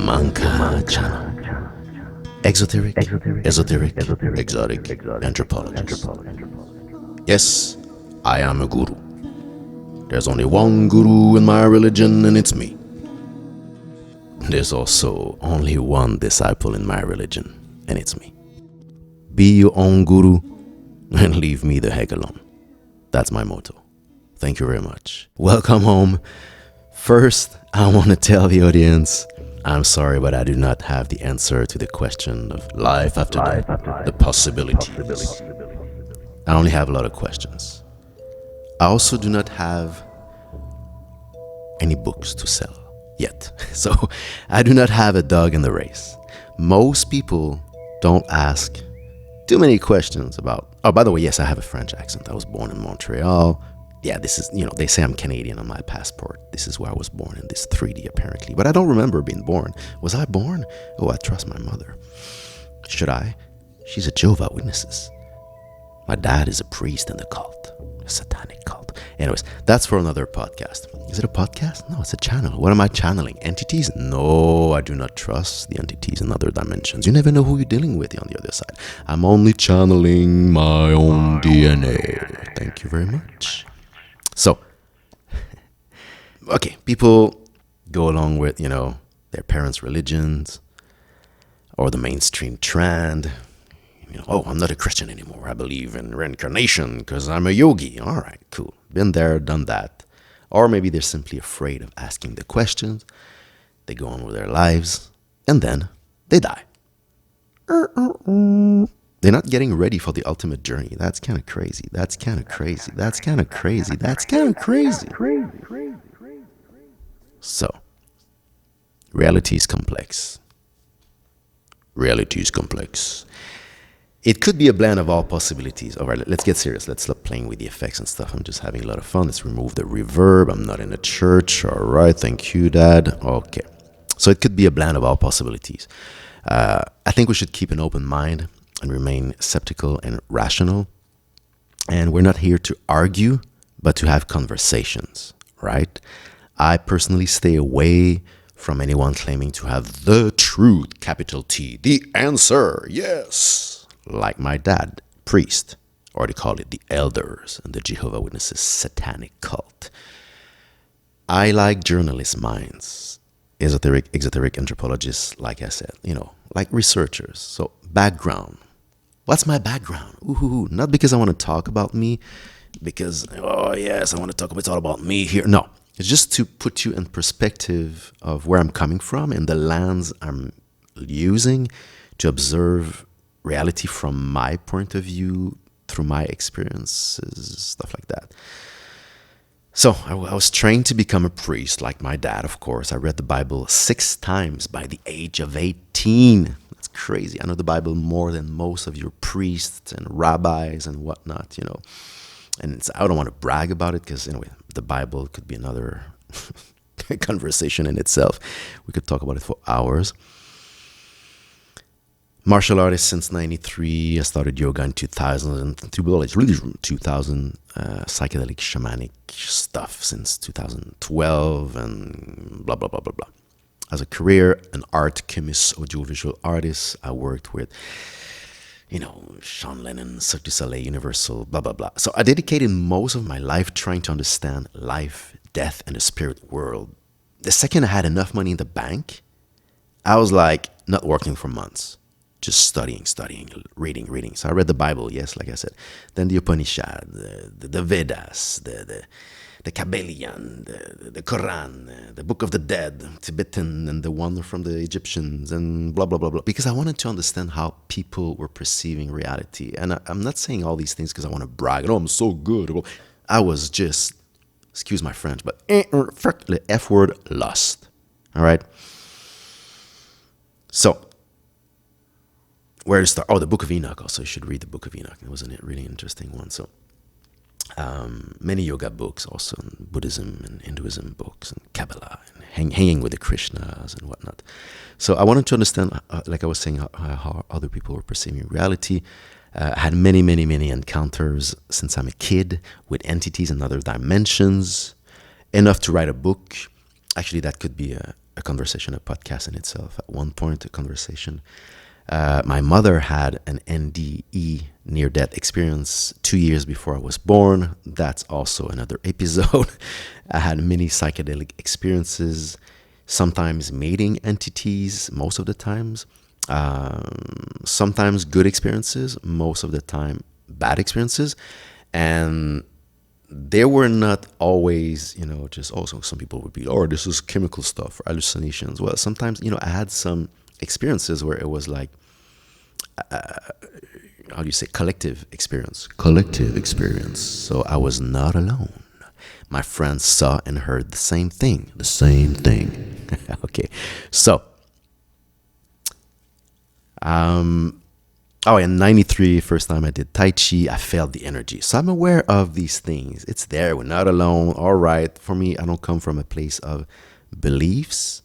Omanka channel. Esoteric, exotic anthropologist. Yes, I am a guru. There's only one guru in my religion, and it's me. There's also only one disciple in my religion, and it's me. Be your own guru and leave me the heck alone. That's my motto. Thank you very much. Welcome home. First, I want to tell the audience, I'm sorry, but I do not have the answer to the question of life after death, the possibilities. I only have a lot of questions. I also do not have any books to sell yet. So I do not have a dog in the race. Most people don't ask too many questions about, oh, by the way, yes, I have a French accent. I was born in Montreal. Yeah, this is, they say I'm Canadian on my passport. This is where I was born in this 3D apparently. But I don't remember being born. Was I born? Oh, I trust my mother. Should I? She's a Jehovah's Witnesses. My dad is a priest in the cult, a satanic cult. Anyways, that's for another podcast. Is it a podcast? No, it's a channel. What am I channeling? Entities? No, I do not trust the entities in other dimensions. You never know who you're dealing with on the other side. I'm only channeling my own DNA. Thank you very much. So, okay, people go along with, their parents' religions or the mainstream trend. Oh, I'm not a Christian anymore. I believe in reincarnation because I'm a yogi. All right, cool. Been there, done that. Or maybe they're simply afraid of asking the questions. They go on with their lives and then they die. They're not getting ready for the ultimate journey. That's kind of crazy. That's kind of crazy. That's kind of crazy. That's kind of crazy. So, reality is complex. Reality is complex. It could be a blend of all possibilities. All right, let's get serious. Let's stop playing with the effects and stuff. I'm just having a lot of fun. Let's remove the reverb. I'm not in a church. All right, thank you, Dad. Okay. So it could be a blend of all possibilities. I think we should keep an open mind and remain skeptical and rational. And we're not here to argue, but to have conversations, right? I personally stay away from anyone claiming to have the truth, capital T, the answer, yes. Like my dad, priest, or they call it the elders and the Jehovah's Witnesses satanic cult. I like journalist minds, esoteric anthropologists, like I said, like researchers. So background. What's my background? Ooh, not because I want to talk about me, because, oh yes, I want to talk about, it's all about me here. No, it's just to put you in perspective of where I'm coming from and the lens I'm using to observe reality from my point of view, through my experiences, stuff like that. So I was trained to become a priest, like my dad, of course. I read the Bible 6 times by the age of 18. That's crazy. I know the Bible more than most of your priests and rabbis and whatnot, And I don't want to brag about it because, anyway, the Bible could be another conversation in itself. We could talk about it for hours. Martial artist since 93. I started yoga in 2000. It's really 2000. Psychedelic shamanic stuff since 2012 and blah, blah, blah, blah, blah. As a career, an art chemist, audiovisual artist. I worked with, Sean Lennon, Cirque du Soleil, Universal, blah, blah, blah. So I dedicated most of my life trying to understand life, death, and the spirit world. The second I had enough money in the bank, I was like not working for months. Just studying, reading. So I read the Bible, yes, like I said. Then the Upanishad, the Vedas, the Kabbalion, the Quran, the Book of the Dead, Tibetan, and the one from the Egyptians, and blah, blah, blah, blah. Because I wanted to understand how people were perceiving reality. And I'm not saying all these things because I want to brag. Oh, I'm so good. I was just, excuse my French, but the F word, lost. All right? So, where to start? Oh, the Book of Enoch. Also, you should read the Book of Enoch. It was a really interesting one. So, many yoga books, also and Buddhism and Hinduism books, and Kabbalah, and hanging with the Krishnas and whatnot. So, I wanted to understand, like I was saying, how other people were perceiving reality. I had many, many, many encounters since I'm a kid with entities in other dimensions, enough to write a book. Actually, that could be a conversation, a podcast in itself. At one point, a conversation. My mother had an NDE, near-death experience, 2 years before I was born. That's also another episode. I had many psychedelic experiences, sometimes mating entities, most of the times. Sometimes good experiences, most of the time bad experiences. And they were not always, just also some people would be, oh, this is chemical stuff or hallucinations. Well, sometimes, I had some experiences where it was like, how do you say, collective experience. Collective experience. So I was not alone. My friends saw and heard the same thing. The same thing. Okay. So, in 93, first time I did Tai Chi, I felt the energy. So I'm aware of these things. It's there. We're not alone. All right. For me, I don't come from a place of beliefs.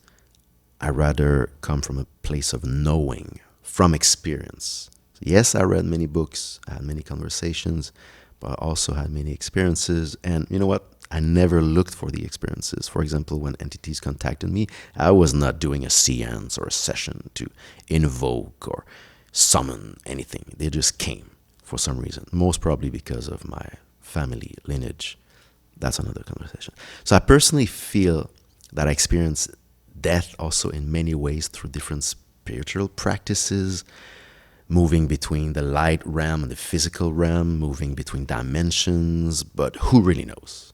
I rather come from a place of knowing, from experience. Yes, I read many books, I had many conversations, but I also had many experiences. And you know what? I never looked for the experiences. For example, when entities contacted me, I was not doing a seance or a session to invoke or summon anything. They just came for some reason, most probably because of my family lineage. That's another conversation. So I personally feel that I experience death also in many ways through different spiritual practices, moving between the light realm and the physical realm, moving between dimensions, but who really knows?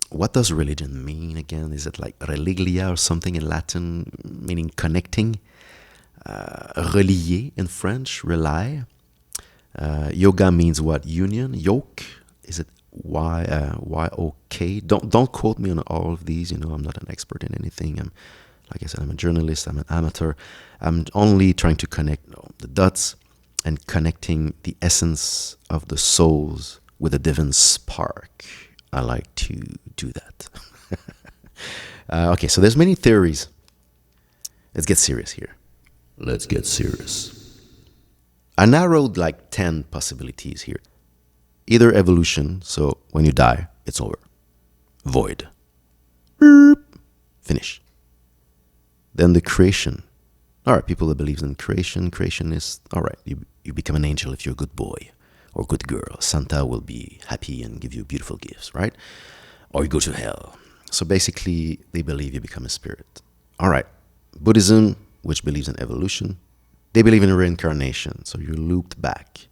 What does religion mean again? Is it like religlia or something in Latin, meaning connecting? Relier in French, rely. Yoga means what? Union, yoke. Is it Y-O-K? Don't quote me on all of these. I'm not an expert in anything. Like I said, I'm a journalist. I'm an amateur. I'm only trying to connect the dots and connecting the essence of the souls with a divine spark. I like to do that. Okay, so there's many theories. Let's get serious here. Let's get serious. I narrowed like 10 possibilities here. Either evolution, so when you die, it's over. Void. Beep. Finish. Then the creation. All right, people that believe in creation is, all right, you become an angel if you're a good boy or good girl. Santa will be happy and give you beautiful gifts, right? Or you go to hell. So basically, they believe you become a spirit. All right, Buddhism, which believes in evolution, they believe in reincarnation. So you're looped back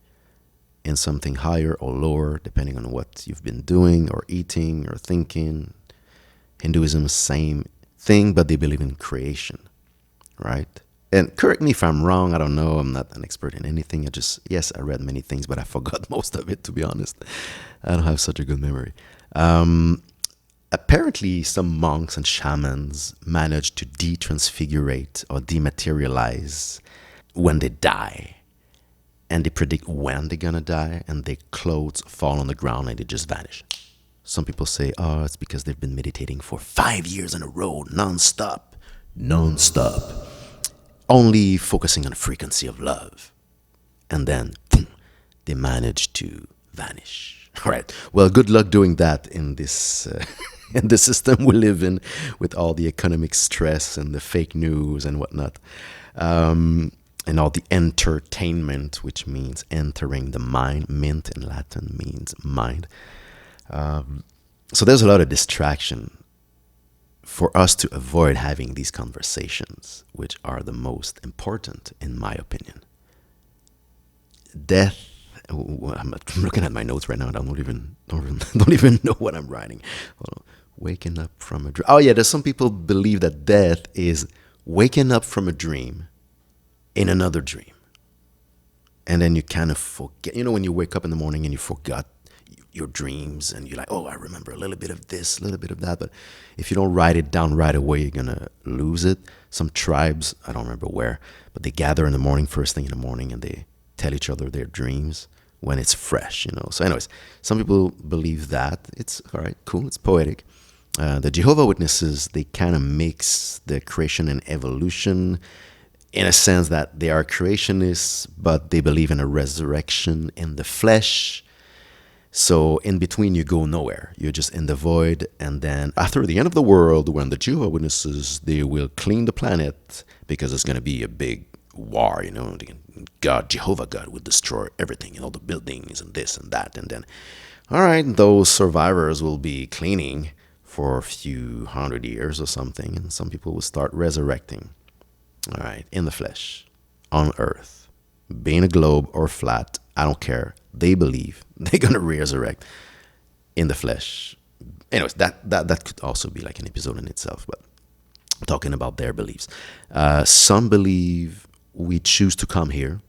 in something higher or lower, depending on what you've been doing or eating or thinking. Hinduism, same thing, but they believe in creation, right? And correct me if I'm wrong. I don't know. I'm not an expert in anything. Yes, I read many things, but I forgot most of it, to be honest. I don't have such a good memory. Apparently, some monks and shamans manage to detransfigurate or dematerialize when they die. And they predict when they're going to die, and their clothes fall on the ground and they just vanish. Some people say, oh, it's because they've been meditating for 5 years in a row, non-stop, only focusing on the frequency of love. And then, boom, they manage to vanish. All right. Well, good luck doing that in this in the system we live in, with all the economic stress and the fake news and whatnot. And all the entertainment, which means entering the mind. Mint in Latin means mind. So there's a lot of distraction for us to avoid having these conversations, which are the most important, in my opinion. Death. I'm looking at my notes right now, and I don't even know what I'm writing. Waking up from a dream. Oh yeah, there's some people believe that death is waking up from a dream in another dream, and then you kind of forget. When you wake up in the morning and you forgot your dreams, and you're like, oh, I remember a little bit of this, a little bit of that. But if you don't write it down right away, you're gonna lose it. Some tribes, I don't remember where, but they gather in the morning, first thing in the morning, and they tell each other their dreams when it's fresh. So anyways, some people believe that. It's all right, cool, it's poetic. The Jehovah's Witnesses, they kind of mix the creation and evolution, in a sense that they are creationists, but they believe in a resurrection in the flesh. So in between, you go nowhere. You're just in the void. And then after the end of the world, when the Jehovah's Witnesses, they will clean the planet because it's going to be a big war, you know. God, Jehovah God will destroy everything and all the buildings and this and that. And then, all right, those survivors will be cleaning for a few 100 years or something. And some people will start resurrecting, all right, in the flesh, on earth, being a globe or flat, I don't care. They believe they're gonna resurrect in the flesh. Anyways, that could also be like an episode in itself. But talking about their beliefs, some believe we choose to come here,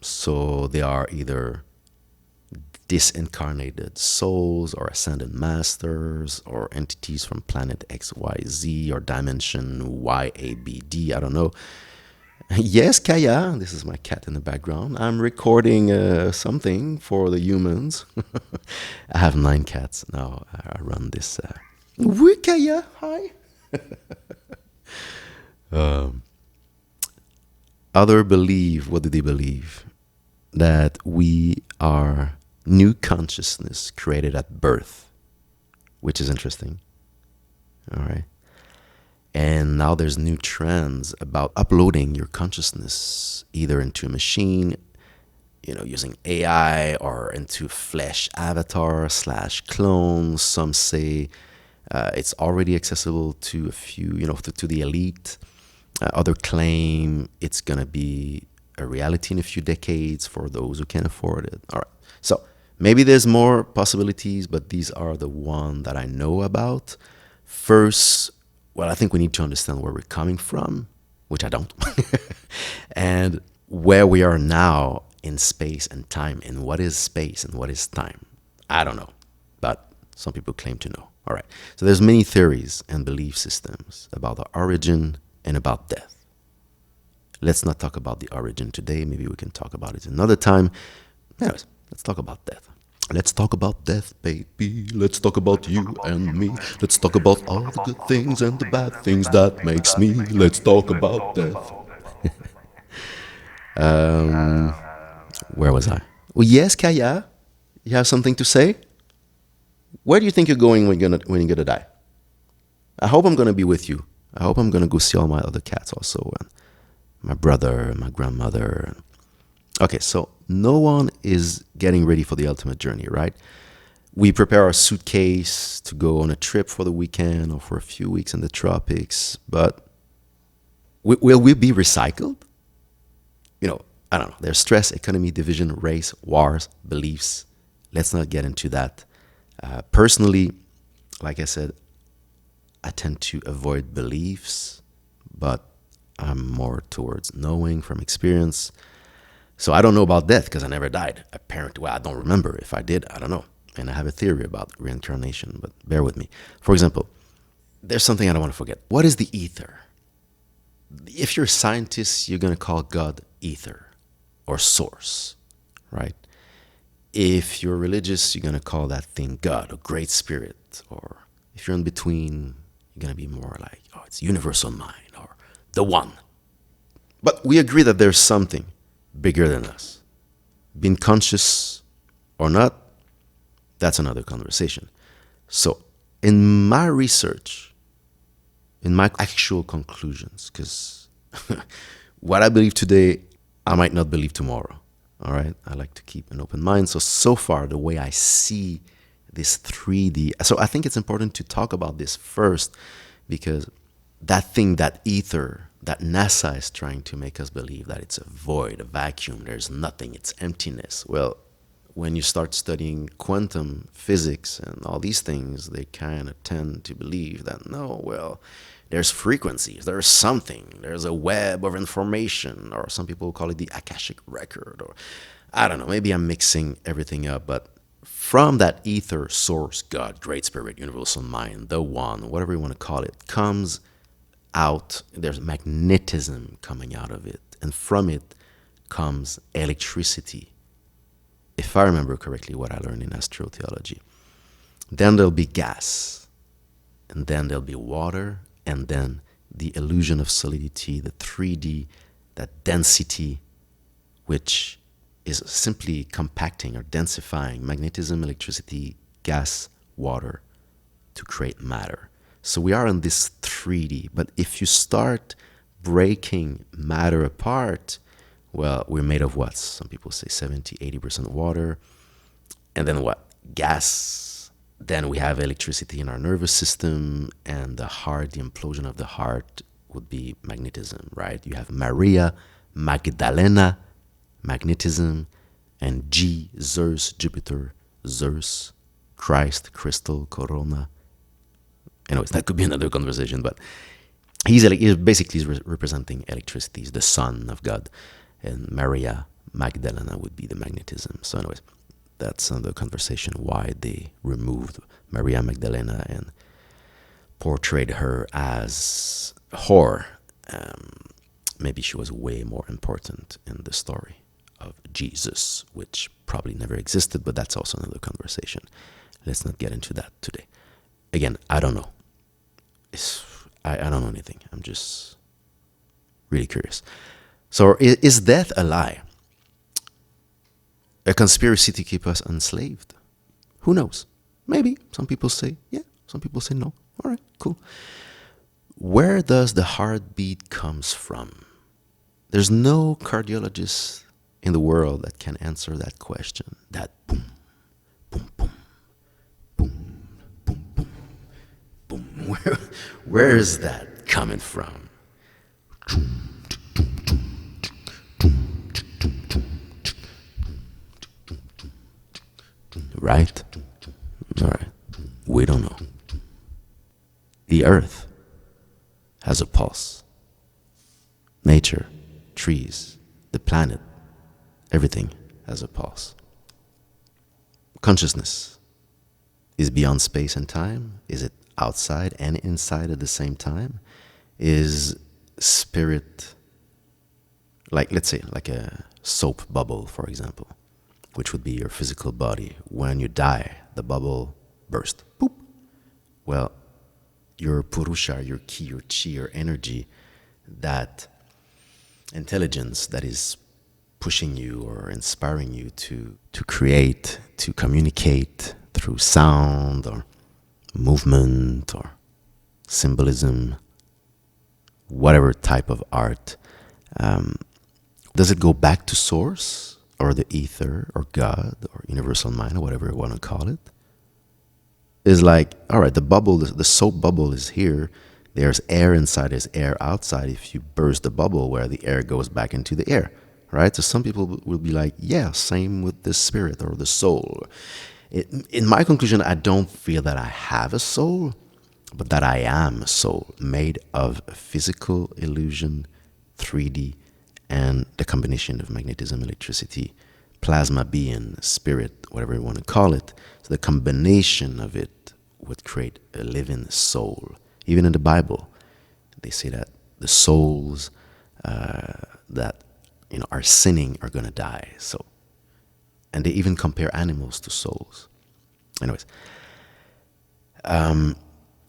so they are either disincarnated souls or ascended masters or entities from planet XYZ or dimension YABD. I don't know. Yes, Kaya, this is my cat in the background. I'm recording something for the humans. I have 9 cats now. I run this. Oui, Kaya, hi. Other believe, what do they believe? That we are new consciousness created at birth, which is interesting. All right. And now there's new trends about uploading your consciousness either into a machine, you know, using AI, or into flesh avatar / clones. Some say it's already accessible to a few, you know, to the elite. Other claim it's going to be a reality in a few decades for those who can afford it. All right. So maybe there's more possibilities, but these are the one that I know about. First, well, I think we need to understand where we're coming from, which I don't, and where we are now in space and time, and what is space and what is time. I don't know, but some people claim to know. All right. So there's many theories and belief systems about the origin and about death. Let's not talk about the origin today. Maybe we can talk about it another time. Anyways, let's talk about death. Let's talk about death, baby. Let's talk about you and me. Let's talk about all the good things and the bad things that makes me. Let's talk about death. Where was I? Well, yes, Kaya, you have something to say? Where do you think you're going when you're gonna die? I hope I'm gonna be with you. I hope I'm gonna go see all my other cats also, and my brother, and my grandmother. Okay, so no one is getting ready for the ultimate journey, right? We prepare our suitcase to go on a trip for the weekend or for a few weeks in the tropics, but will we be recycled? You know, I don't know. There's stress, economy, division, race, wars, beliefs. Let's not get into that. Personally, like I said, I tend to avoid beliefs, but I'm more towards knowing from experience. So I don't know about death because I never died. Apparently, well, I don't remember. If I did, I don't know. And I have a theory about reincarnation, but bear with me. For example, there's something I don't want to forget. What is the ether? If you're a scientist, you're going to call God ether or source, right? If you're religious, you're going to call that thing God or great spirit. Or if you're in between, you're going to be more like, oh, it's universal mind or the one. But we agree that there's something bigger than us. Being conscious or not, that's another conversation. So in my research, in my actual conclusions, because what I believe today, I might not believe tomorrow. All right. I like to keep an open mind. So far, the way I see this 3D, so I think it's important to talk about this first, because that thing, that ether, that NASA is trying to make us believe that it's a void, a vacuum, there's nothing, it's emptiness. Well, when you start studying quantum physics and all these things, they kind of tend to believe that, no, well, there's frequencies, there's something, there's a web of information, or some people call it the Akashic record, or I don't know, maybe I'm mixing everything up, but from that ether source, God, great spirit, universal mind, the one, whatever you want to call it, comes out, there's magnetism coming out of it, and from it comes electricity. If I remember correctly what I learned in astrotheology. Then there'll be gas, and then there'll be water, and then the illusion of solidity, the 3D, that density, which is simply compacting or densifying magnetism, electricity, gas, water to create matter. So we are in this 3D, but if you start breaking matter apart, well, we're made of what? Some people say 70, 80% water. And then what? Gas. Then we have electricity in our nervous system, and the heart, the implosion of the heart would be magnetism, right? You have Maria Magdalena, magnetism, and G, Zeus, Jupiter, Zeus, Christ, crystal, corona. Anyways, that could be another conversation, but he's basically representing electricity. He's the son of God, and Maria Magdalena would be the magnetism. So anyways, that's another conversation, why they removed Maria Magdalena and portrayed her as a whore. Maybe she was way more important in the story of Jesus, which probably never existed, but that's also another conversation. Let's not get into that today. Again, I don't know. I don't know anything. I'm just really curious. So is death a lie? A conspiracy to keep us enslaved? Who knows? Maybe. Some people say yeah, some people say no. All right, cool. Where does the heartbeat comes from? There's no cardiologist in the world that can answer that question. That boom, boom, boom, boom, boom, boom, boom. Where is that coming from? Right? All right. We don't know. The earth has a pulse. Nature, trees, the planet, everything has a pulse. Consciousness is beyond space and time. Is it outside and inside at the same time? Is spirit, like, let's say, like a soap bubble, for example, which would be your physical body. When you die, the bubble bursts. Boop. Well, your purusha, your ki, your chi, your energy, that intelligence that is pushing you or inspiring you to create, to communicate through sound or movement or symbolism, whatever type of art, does it go back to source or the ether or God or universal mind or whatever you want to call it? Is like, all right, the bubble, the soap bubble is here. There's air inside, there's air outside. If you burst the bubble, where the air goes back into the air, right? So some people will be like, yeah, same with the spirit or the soul. In my conclusion, I don't feel that I have a soul, but that I am a soul made of physical illusion, 3D, and the combination of magnetism, electricity, plasma being, spirit, whatever you want to call it. So the combination of it would create a living soul. Even in the Bible, they say that the souls that are sinning are going to die. So, and they even compare animals to souls. Anyways,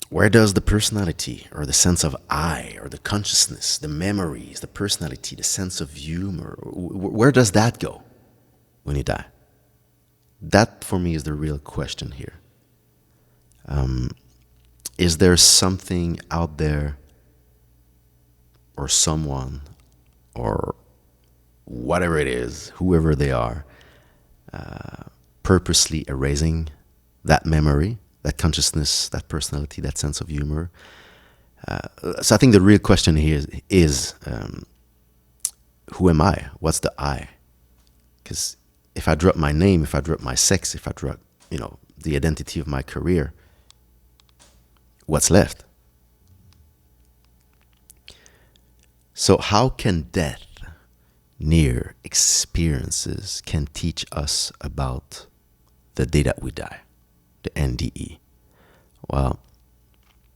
where does the personality or the sense of I or the consciousness, the memories, the personality, the sense of humor, where does that go when you die? That for me is the real question here. Is there something out there or someone or whatever it is, whoever they are, purposely erasing that memory, that consciousness, that personality, that sense of humor? So I think the real question here is who am I? What's the I? Because if I drop my name, if I drop my sex, if I drop, the identity of my career, what's left? So how can death, near experiences, can teach us about the day that we die, the NDE? Well,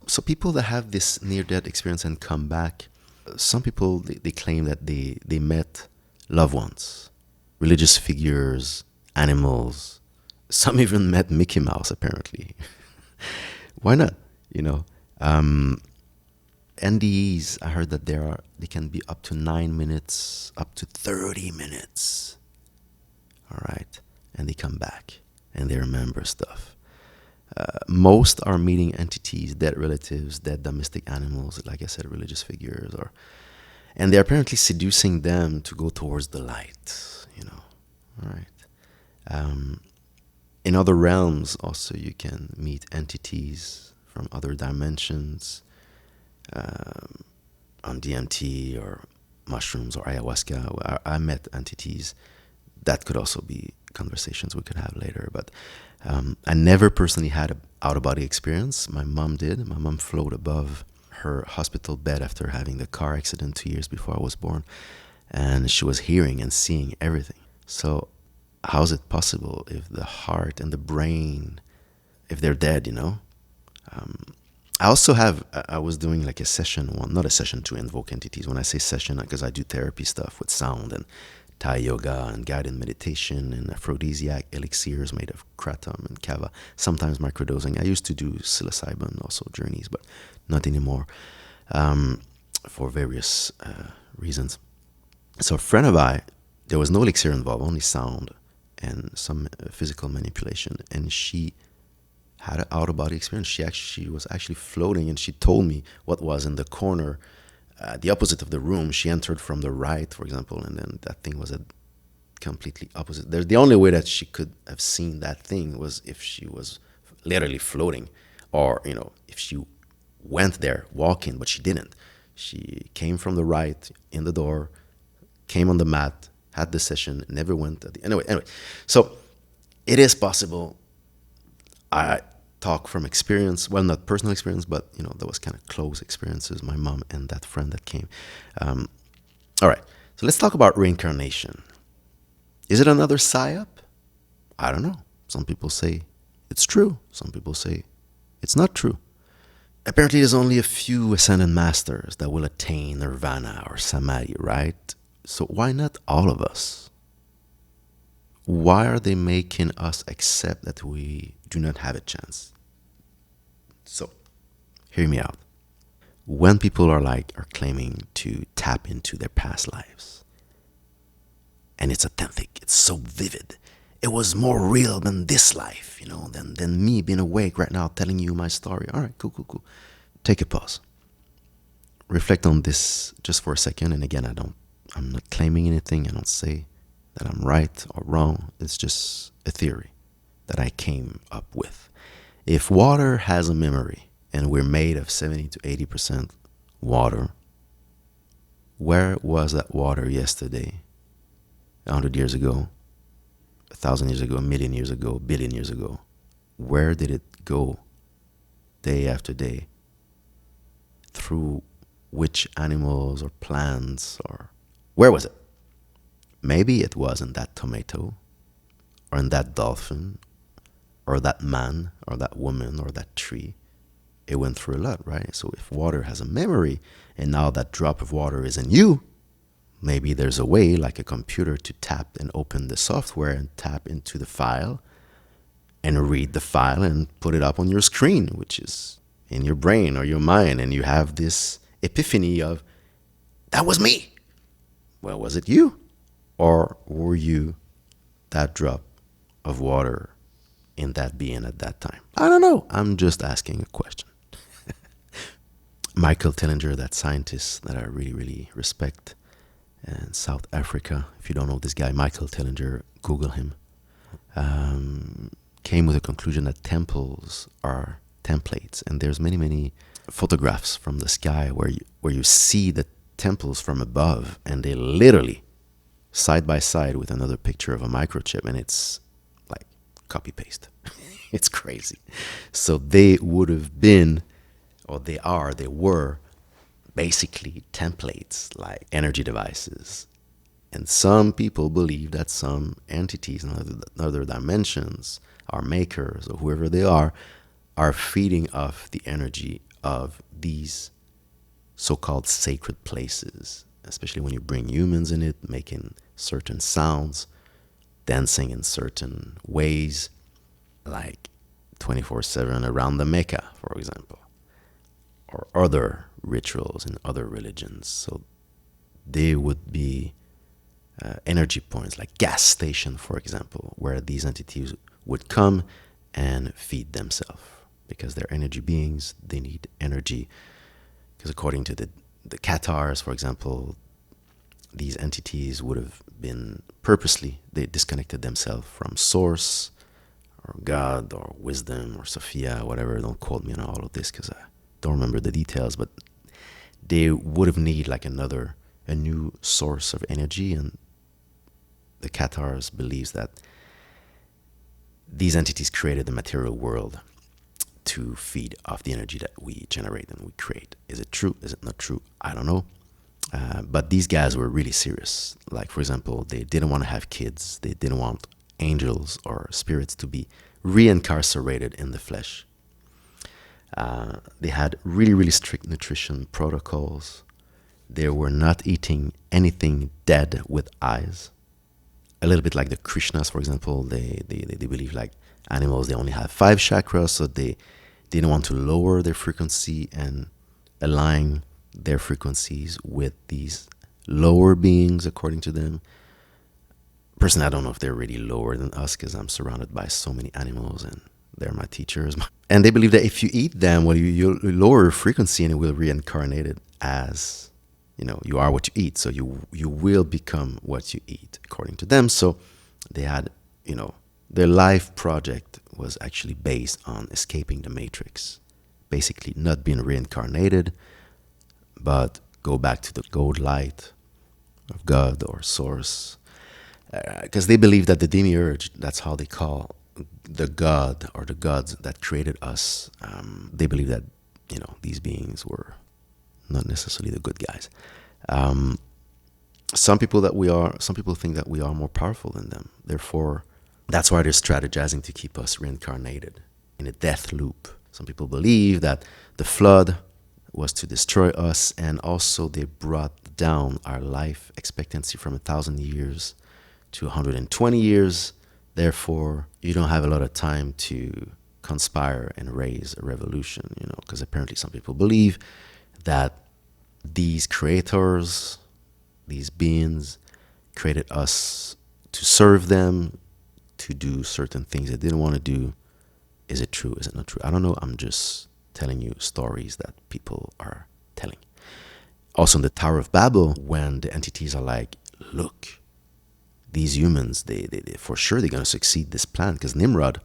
so people that have this near-death experience and come back, some people, they claim that they met loved ones, religious figures, animals. Some even met Mickey Mouse, apparently. Why not? NDEs, I heard that they can be up to 9 minutes, up to 30 minutes. all right? And they come back and they remember stuff. Most are meeting entities, dead relatives, dead domestic animals, like I said, religious figures, and they're apparently seducing them to go towards the light, all right? In other realms, also, you can meet entities from other dimensions on DMT or mushrooms or ayahuasca. I met entities. That could also be conversations we could have later. But I never personally had an out-of-body experience. My mom did. My mom floated above her hospital bed after having the car accident 2 years before I was born. And she was hearing and seeing everything. So how is it possible if the heart and the brain, if they're dead, I was doing like a session not a session to invoke entities. When I say session, because I do therapy stuff with sound and Thai yoga and guided meditation and aphrodisiac elixirs made of kratom and kava, sometimes microdosing. I used to do psilocybin also journeys, but not anymore for various reasons. So a friend of mine, there was no elixir involved, only sound and some physical manipulation, and she had an out-of-body experience. She was actually floating, and she told me what was in the corner, the opposite of the room. She entered from the right, for example, and then that thing was a completely opposite. The only way that she could have seen that thing was if she was literally floating, or if she went there walking, but she didn't. She came from the right in the door, came on the mat, had the session, never went. Anyway. So it is possible. I talk from experience, well, not personal experience, but there was kind of close experiences, my mom and that friend that came. All right, so let's talk about reincarnation. Is it another psyop? I don't know. Some people say it's true. Some people say it's not true. Apparently, there's only a few ascended masters that will attain nirvana or samadhi, right? So why not all of us? Why are they making us accept that we do not have a chance? So, hear me out. When people are claiming to tap into their past lives, and it's authentic, it's so vivid, it was more real than this life, than me being awake right now telling you my story. All right, cool. Take a pause. Reflect on this just for a second. And again, I'm not claiming anything. I don't say that I'm right or wrong. It's just a theory that I came up with. If water has a memory, and we're made of 70 to 80% water, where was that water yesterday, 100 years ago, 1,000 years ago, 1,000,000 years ago, 1,000,000,000 years ago? Where did it go day after day? Through which animals or plants, or where was it? Maybe it was in that tomato, or in that dolphin, or that man, or that woman, or that tree. It went through a lot, right? So if water has a memory, and now that drop of water is in you, maybe there's a way, like a computer, to tap and open the software and tap into the file and read the file and put it up on your screen, which is in your brain or your mind, and you have this epiphany of, that was me. Well, was it you? Or were you that drop of water in that being at that time? I don't know. I'm just asking a question. Michael Tellinger, that scientist that I really, really respect in South Africa. If you don't know this guy, Michael Tellinger, Google him. Came with a conclusion that temples are templates, and there's many photographs from the sky where you see the temples from above, and they literally side by side with another picture of a microchip, and it's like copy paste. It's crazy. So they would have been, or they were basically templates, like energy devices. And some people believe that some entities in other dimensions, our makers or whoever they are feeding off the energy of these so-called sacred places, especially when you bring humans in it, making certain sounds, dancing in certain ways, like 24/7 around the Mecca, for example, or other rituals in other religions. So they would be energy points, like gas station, for example, where these entities would come and feed themselves because they're energy beings. They need energy because according to the Cathars, for example, these entities would have been purposely, they disconnected themselves from source or God or wisdom or Sophia, whatever. Don't quote me on all of this because I don't remember the details, but they would have need like a new source of energy. And the Cathars believes that these entities created the material world to feed off the energy that we generate and we create. Is it true? Is it not true? I don't know. But these guys were really serious. Like, for example, they didn't want to have kids. They didn't want angels or spirits to be reincarcerated in the flesh. They had really, really strict nutrition protocols. They were not eating anything dead with eyes. A little bit like the Krishnas, for example. They believe like animals, they only have 5 chakras, so they didn't want to lower their frequency and align their frequencies with these lower beings, according to them. Personally, I don't know if they're really lower than us because I'm surrounded by so many animals and they're my teachers. And they believe that if you eat them, well, you lower your frequency and it will reincarnate it as, you are what you eat. So you will become what you eat, according to them. So they had, their life project was actually based on escaping the matrix. Basically, not being reincarnated, but go back to the gold light of God or source. Because they believe that the demiurge, that's how they call the God or the gods that created us. They believe that, these beings were not necessarily the good guys. Some people think that we are more powerful than them. Therefore, that's why they're strategizing to keep us reincarnated in a death loop. Some people believe that the flood was to destroy us, and also they brought down our life expectancy from 1,000 years to 120 years. Therefore, you don't have a lot of time to conspire and raise a revolution, because apparently some people believe that these creators, these beings, created us to serve them, to do certain things they didn't want to do. Is it true? Is it not true? I don't know. I'm just telling you stories that people are telling. Also in the Tower of Babel, when the entities are like, look, these humans, they for sure they're going to succeed this plan, because Nimrod,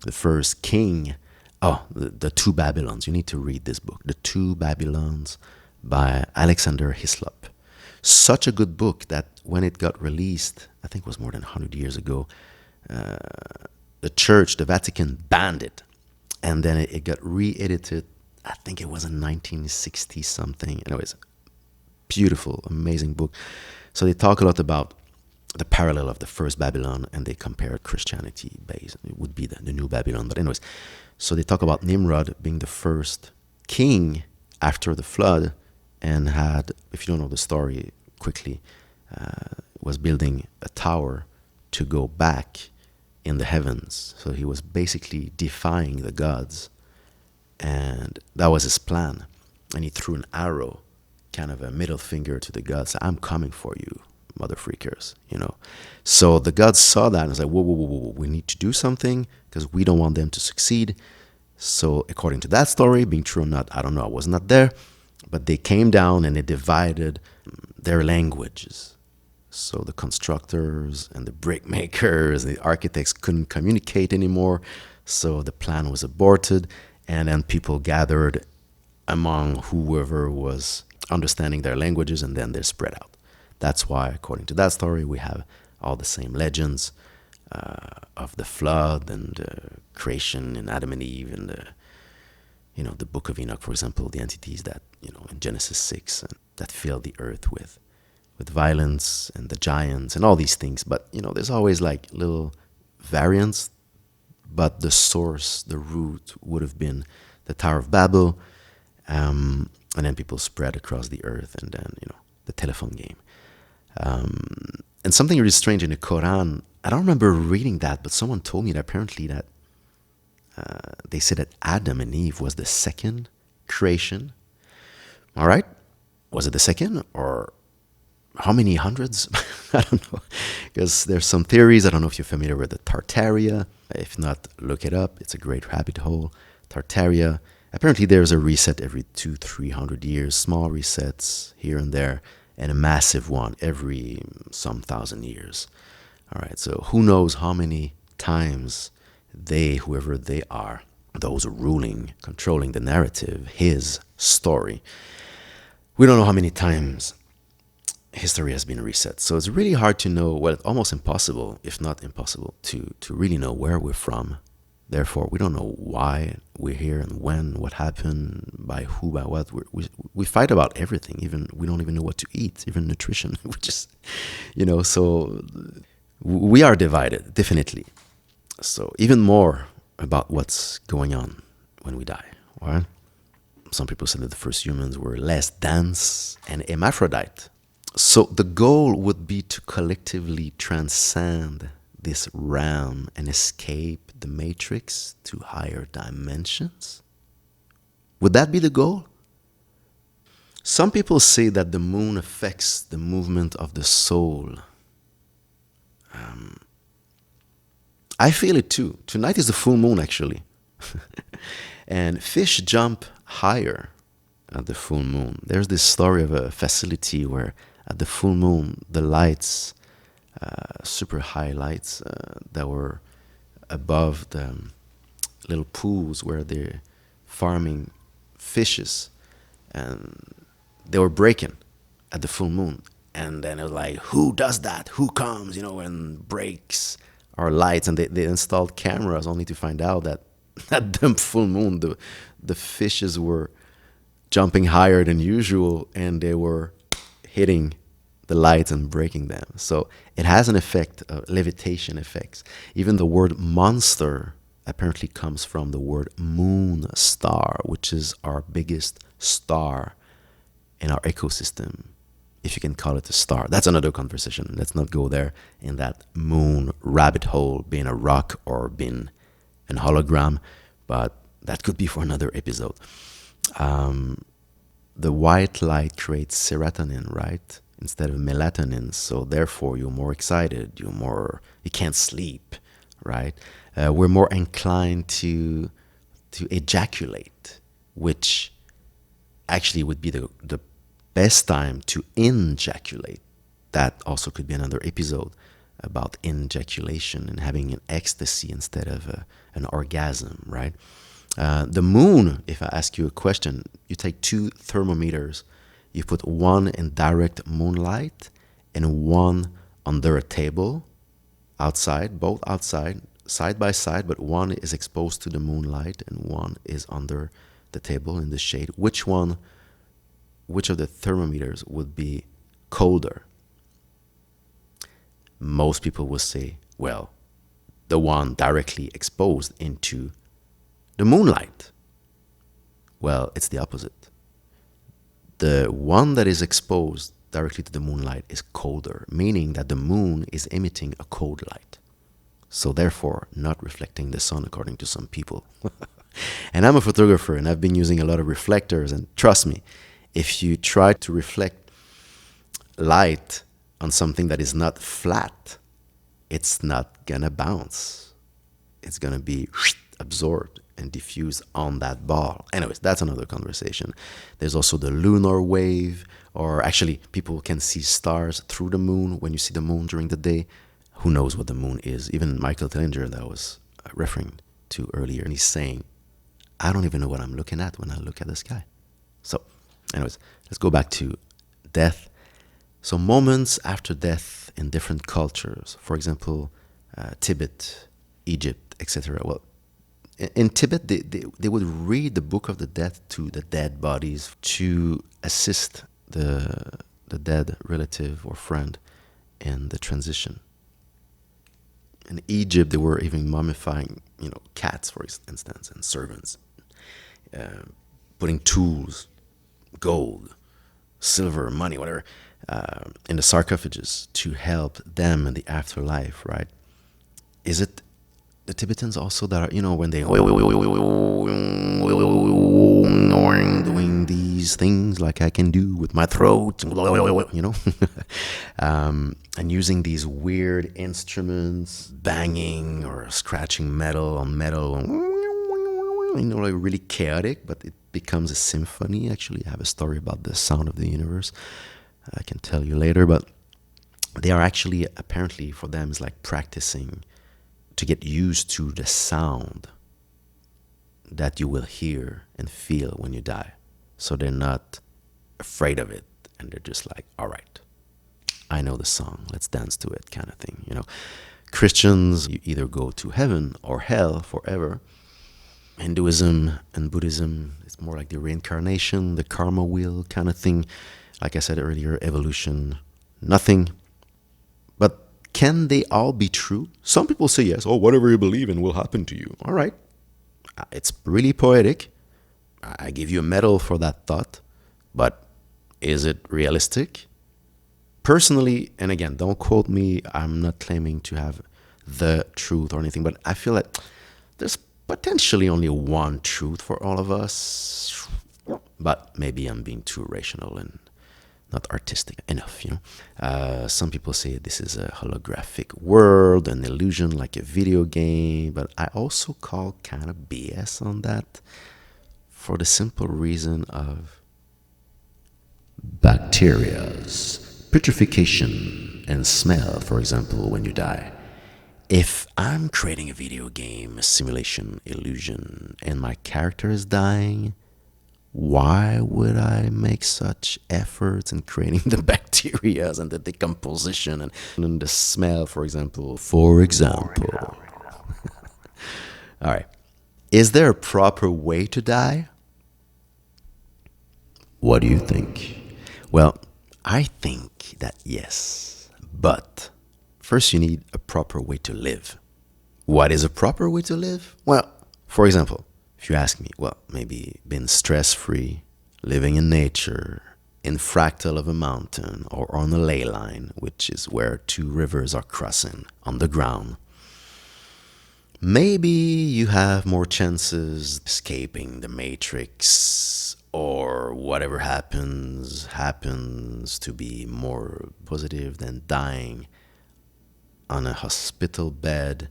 the first king, the Two Babylons, you need to read this book, The Two Babylons by Alexander Hislop. Such a good book that when it got released, I think it was more than 100 years ago, the church, the Vatican, banned it. And then it got re-edited, I think it was in 1960 something. Anyways, beautiful, amazing book. So they talk a lot about the parallel of the first Babylon, and they compare Christianity based. It would be the new Babylon. But anyways, so they talk about Nimrod being the first king after the flood, and had, if you don't know the story quickly, was building a tower to go back in the heavens. So he was basically defying the gods, and that was his plan. And he threw an arrow, kind of a middle finger to the gods. I'm coming for you, mother freakers, So the gods saw that and was like, whoa, we need to do something because we don't want them to succeed. So according to that story, being true or not, I don't know, I was not there, but they came down and they divided their languages. So the constructors and the brick makers, the architects couldn't communicate anymore. So the plan was aborted, and then people gathered among whoever was understanding their languages, and then they're spread out. That's why, according to that story, we have all the same legends of the flood and creation and Adam and Eve and the Book of Enoch, for example, the entities that, in Genesis 6, and that filled the earth with violence, and the giants and all these things. But, there's always like little variants, but the source, the root would have been the Tower of Babel, and then people spread across the earth, and then, the telephone game. And something really strange in the Quran, I don't remember reading that, but someone told me that apparently that they said that Adam and Eve was the second creation. All right? Was it the second, or how many hundreds? I don't know. Because there's some theories. I don't know if you're familiar with the Tartaria. If not, look it up. It's a great rabbit hole. Tartaria. Apparently, there's a reset every 200-300 years, small resets here and there, and a massive one every some thousand years. All right, so who knows how many times they, whoever they are, those ruling, controlling the narrative, his story, we don't know how many times history has been reset. So it's really hard to know, well, almost impossible, if not impossible, to really know where we're from. Therefore, we don't know why we're here and when, what happened, by who, by what. We fight about everything. Even we don't even know what to eat, even nutrition. We just, so we are divided, definitely. So even more about what's going on when we die, right? Some people say that the first humans were less dense and hermaphrodite. So the goal would be to collectively transcend this realm and escape the matrix to higher dimensions? Would that be the goal? Some people say that the moon affects the movement of the soul. I feel it too. Tonight is the full moon, actually. And fish jump higher at the full moon. There's this story of a facility where at the full moon, the lights, super high lights that were above the little pools where they're farming fishes, and they were breaking at the full moon. And then it was like, who does that? Who comes, and breaks our lights? And they installed cameras only to find out that at the full moon, the fishes were jumping higher than usual, and they were hitting the lights and breaking them. So it has an effect, levitation effects. Even the word monster apparently comes from the word moon star, which is our biggest star in our ecosystem, if you can call it a star. That's another conversation. Let's not go there in that moon rabbit hole, being a rock or being an hologram, but that could be for another episode. The white light creates serotonin, right? Instead of melatonin. So therefore, you're more excited. You can't sleep, right? We're more inclined to ejaculate, which actually would be the best time to ejaculate. That also could be another episode about ejaculation and having an ecstasy instead of an orgasm, right? The moon, if I ask you a question, you take 2 thermometers, you put one in direct moonlight and one under a table outside, both outside, side by side, but one is exposed to the moonlight and one is under the table in the shade. Which of the thermometers would be colder? Most people will say, well, the one directly exposed into the moonlight. Well, it's the opposite. The one that is exposed directly to the moonlight is colder, meaning that the moon is emitting a cold light. So therefore, not reflecting the sun according to some people. And I'm a photographer and I've been using a lot of reflectors, and trust me, if you try to reflect light on something that is not flat, it's not gonna bounce. It's gonna be absorbed and diffuse on that ball. Anyways, that's another conversation. There's also the lunar wave, or actually people can see stars through the moon when you see the moon during the day. Who knows what the moon is? Even Michael Tellinger that I was referring to earlier, and he's saying, I don't even know what I'm looking at when I look at the sky. So anyways, let's go back to death. So moments after death in different cultures, for example, Tibet, Egypt, etc. Well, in Tibet, they would read the Book of the Dead to the dead bodies to assist the dead relative or friend in the transition. In Egypt, they were even mummifying, cats, for instance, and servants, putting tools, gold, silver, money, whatever, in the sarcophages to help them in the afterlife, right? Is it the Tibetans also that are, when they doing these these things like I can do with my throat, you know, and using these weird instruments, banging or scratching metal on metal, you know, like really chaotic, but it becomes a symphony. Actually, I have a story about the sound of the universe I can tell you later, but they are actually, apparently for them, it's like practicing to get used to the sound that you will hear and feel when you die. So they're not afraid of it, and they're just like, all right, I know the song, let's dance to it, kind of thing, you know. Christians, you either go to heaven or hell forever. Hinduism and Buddhism, it's more like the reincarnation, the karma wheel kind of thing. Like I said earlier, evolution, nothing. But can they all be true? Some people say yes. Oh, whatever you believe in will happen to you. All right. It's really poetic. I give you a medal for that thought. But is it realistic? Personally, and again, don't quote me, I'm not claiming to have the truth or anything, but I feel that there's potentially only one truth for all of us. But maybe I'm being too rational and not artistic enough, you know. Some people say this is a holographic world, an illusion like a video game, but I also call kind of BS on that for the simple reason of bacteria's putrefaction and smell, for example, when you die. If I'm creating a video game, a simulation, illusion, and my character is dying, why would I make such efforts in creating the bacteria and the decomposition and the smell, for example? For example. All right. Is there a proper way to die? What do you think? Well, I think that yes, but first you need a proper way to live. What is a proper way to live? Well, for example, if you ask me, well, maybe being stress-free, living in nature, in fractal of a mountain, or on a ley line, which is where two rivers are crossing on the ground. Maybe you have more chances escaping the matrix, or whatever happens to be more positive than dying on a hospital bed,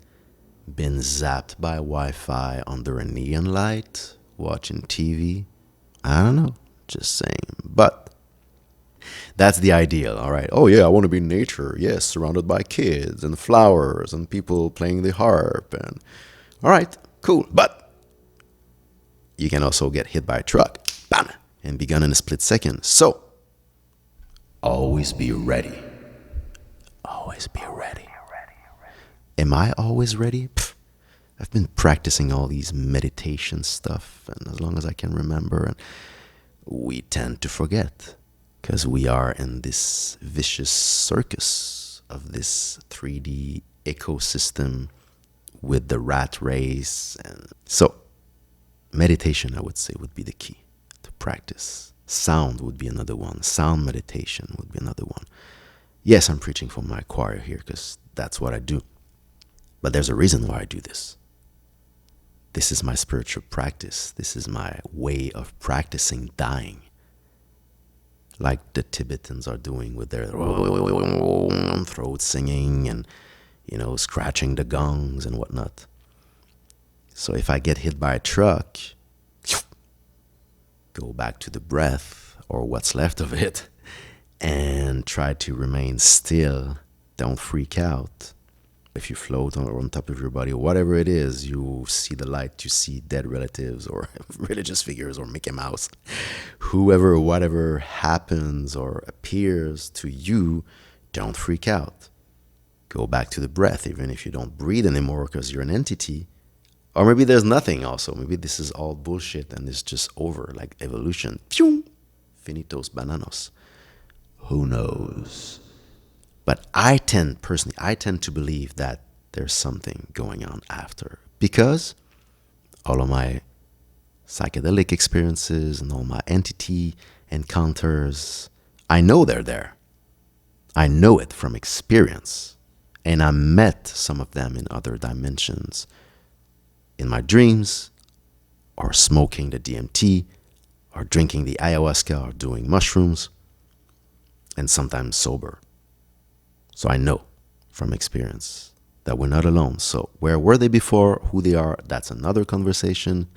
been zapped by Wi-Fi under a neon light, watching TV. I don't know, just saying. But that's the ideal, all right? Oh yeah, I want to be in nature. Yes, surrounded by kids and flowers and people playing the harp. And all right, cool. But you can also get hit by a truck, bam, and be gone in a split second. So always be ready. Always be ready. Am I always ready? I've been practicing all these meditation stuff, and as long as I can remember, and we tend to forget because we are in this vicious circus of this 3D ecosystem with the rat race. And so meditation, I would say, would be the key to practice. Sound would be another one. Sound meditation would be another one. Yes, I'm preaching for my choir here because that's what I do. But there's a reason why I do this. This is my spiritual practice. This is my way of practicing dying. Like the Tibetans are doing with their throat singing and, you know, scratching the gongs and whatnot. So if I get hit by a truck, go back to the breath or what's left of it and try to remain still. Don't freak out. If you float on top of your body, or whatever it is, you see the light, you see dead relatives or religious figures or Mickey Mouse. Whoever, whatever happens or appears to you, don't freak out. Go back to the breath, even if you don't breathe anymore because you're an entity. Or maybe there's nothing also. Maybe this is all bullshit and it's just over, like evolution. Pew! Finitos bananos. Who knows? But I tend to believe that there's something going on after. Because all of my psychedelic experiences and all my entity encounters, I know they're there. I know it from experience. And I met some of them in other dimensions. In my dreams, or smoking the DMT, or drinking the ayahuasca or doing mushrooms, and sometimes sober. So I know from experience that we're not alone. So where were they before? Who they are? That's another conversation.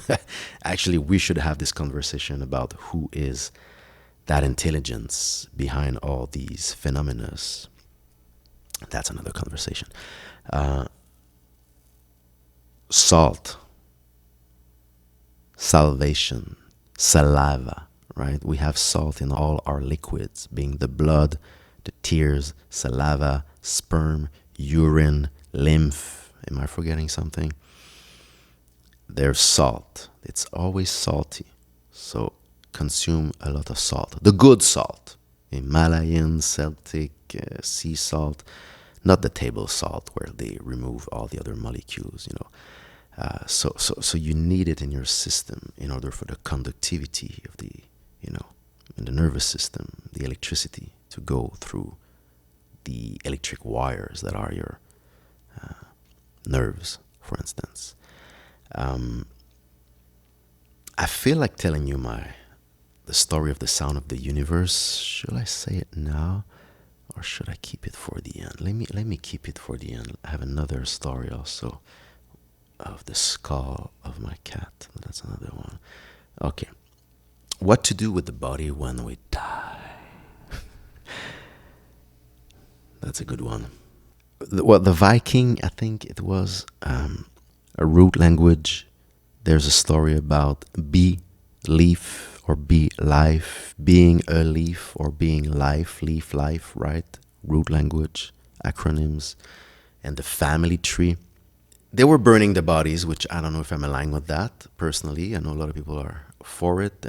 Actually, we should have this conversation about who is that intelligence behind all these phenomena. That's another conversation. Salt, salvation, saliva, right? We have salt in all our liquids, being the blood, the tears, saliva, sperm, urine, lymph. Am I forgetting something? There's salt. It's always salty. So consume a lot of salt. The good salt. Himalayan, Celtic, sea salt. Not the table salt where they remove all the other molecules, you know. So you need it in your system in order for the conductivity of the, you know, in the nervous system, the electricity to go through the electric wires that are your nerves, for instance. I feel like telling you the story of the sound of the universe. Should I say it now, or should I keep it for the end? Let me keep it for the end. I have another story also of the skull of my cat. That's another one. Okay. What to do with the body when we die? That's a good one. The Viking, I think it was a root language. There's a story about be leaf or be life, being a leaf or being life, leaf, life, right? Root language, acronyms, and the family tree. They were burning the bodies, which I don't know if I'm aligned with that personally. I know a lot of people are for it,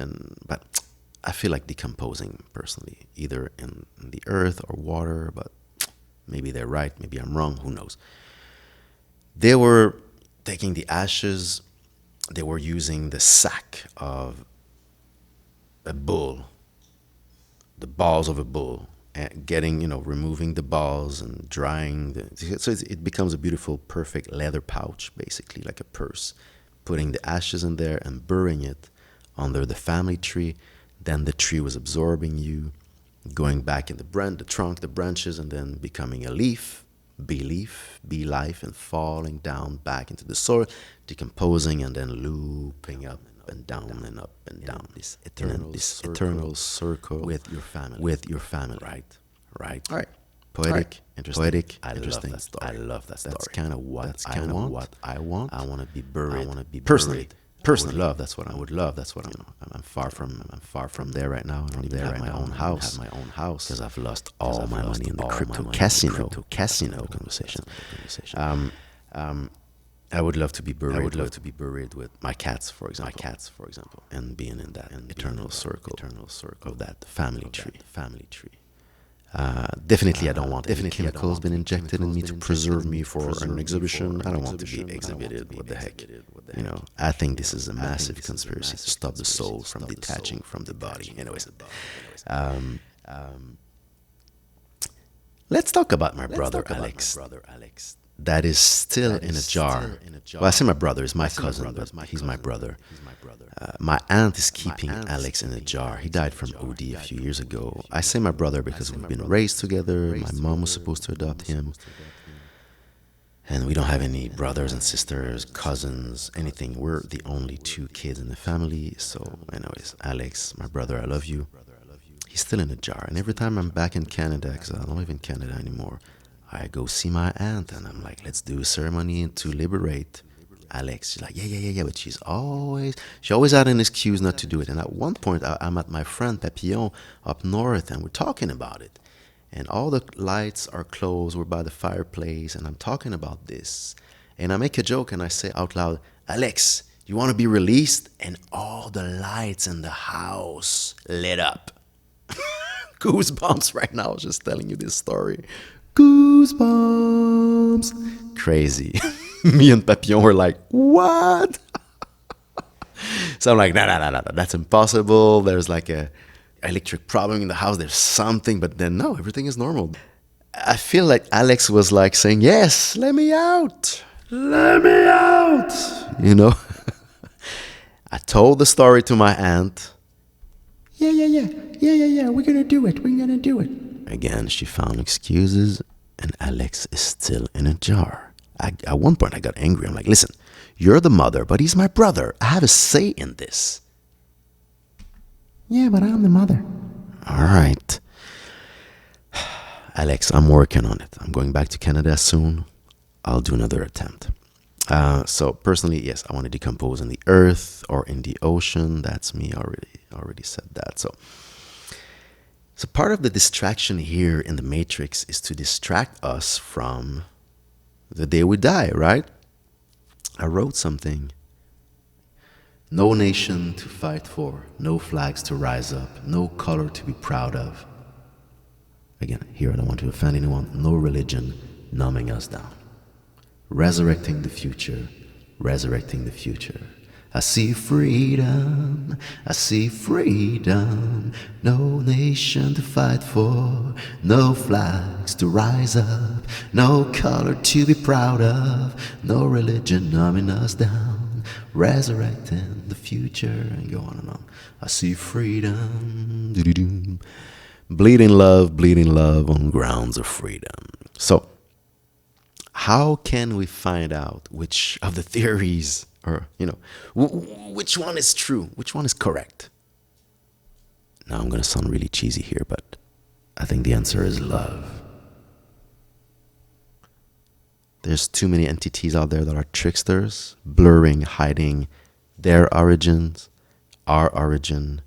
but I feel like decomposing personally, either in the earth or water, but maybe they're right, maybe I'm wrong, who knows. They were taking the ashes, they were using the sack of a bull, the balls of a bull, and getting, removing the balls and drying. So it becomes a beautiful, perfect leather pouch, basically, like a purse. Putting the ashes in there and burying it under the family tree. Then the tree was absorbing you, going back in the trunk, the branches, and then becoming a leaf, be life, and falling down back into the soil, decomposing, and then looping up and down and up and down. This eternal circle with your family. Right. All right. Poetic, interesting. Interesting. I love that story. That's kind of what I want. I want to be buried. Personally, love. That's what I would love. That's what I'm far from there right now. I don't even have my own house. Because I've lost all my money in the crypto casino conversation. I would love to be buried with my cats, for example, and being in that eternal circle of that family tree. Definitely, I don't want any chemicals been injected in me to preserve me for an exhibition. I don't want to be exhibited. What the heck? I think this is a massive conspiracy to stop the soul from detaching from the body. Anyways, let's talk about my brother Alex. That is still in a jar. Well, I say my brother is my cousin, but he's my brother. My aunt is keeping Alex in a jar. He died from OD a few years ago. I say my brother because we've been raised together. My mom was supposed to adopt him. And we don't have any brothers and sisters, cousins, anything. We're the only two kids in the family. So, anyways, Alex, my brother, I love you. He's still in a jar. And every time I'm back in Canada, because I don't live in Canada anymore, I go see my aunt and I'm like, let's do a ceremony to liberate Alex. She's like, yeah, but she always had an excuse not to do it. And at one point, I'm at my friend Papillon up north and we're talking about it. And all the lights are closed, we're by the fireplace, and I'm talking about this. And I make a joke and I say out loud, Alex, you want to be released? And all the lights in the house lit up. Goosebumps right now, just telling you this story. Goosebumps. Crazy. Me and Papillon were like, what? So I'm like, no, that's impossible. There's like a electric problem in the house. There's something, but then no, everything is normal. I feel like Alex was like saying, yes, let me out. I told the story to my aunt. Yeah, we're gonna do it. We're gonna do it. Again, she found excuses, and Alex is still in a jar. At one point, I got angry. I'm like, listen, you're the mother, but he's my brother. I have a say in this. Yeah, but I'm the mother. All right. Alex, I'm working on it. I'm going back to Canada soon. I'll do another attempt. So personally, yes, I want to decompose in the earth or in the ocean. That's me. Already said that. So part of the distraction here in the Matrix is to distract us from the day we die, right? I wrote something. No nation to fight for, no flags to rise up, no color to be proud of. Again, here I don't want to offend anyone. No religion numbing us down. Resurrecting the future, resurrecting the future. I see freedom, I see freedom. No nation to fight for, no flags to rise up, no color to be proud of, no religion numbing us down. Resurrecting the future, and go on and on. I see freedom, bleeding love on grounds of freedom. So, how can we find out which of the theories, or which one is true, which one is correct? Now I'm going to sound really cheesy here, but I think the answer is love. There's too many entities out there that are tricksters, blurring, hiding their origins, our origin.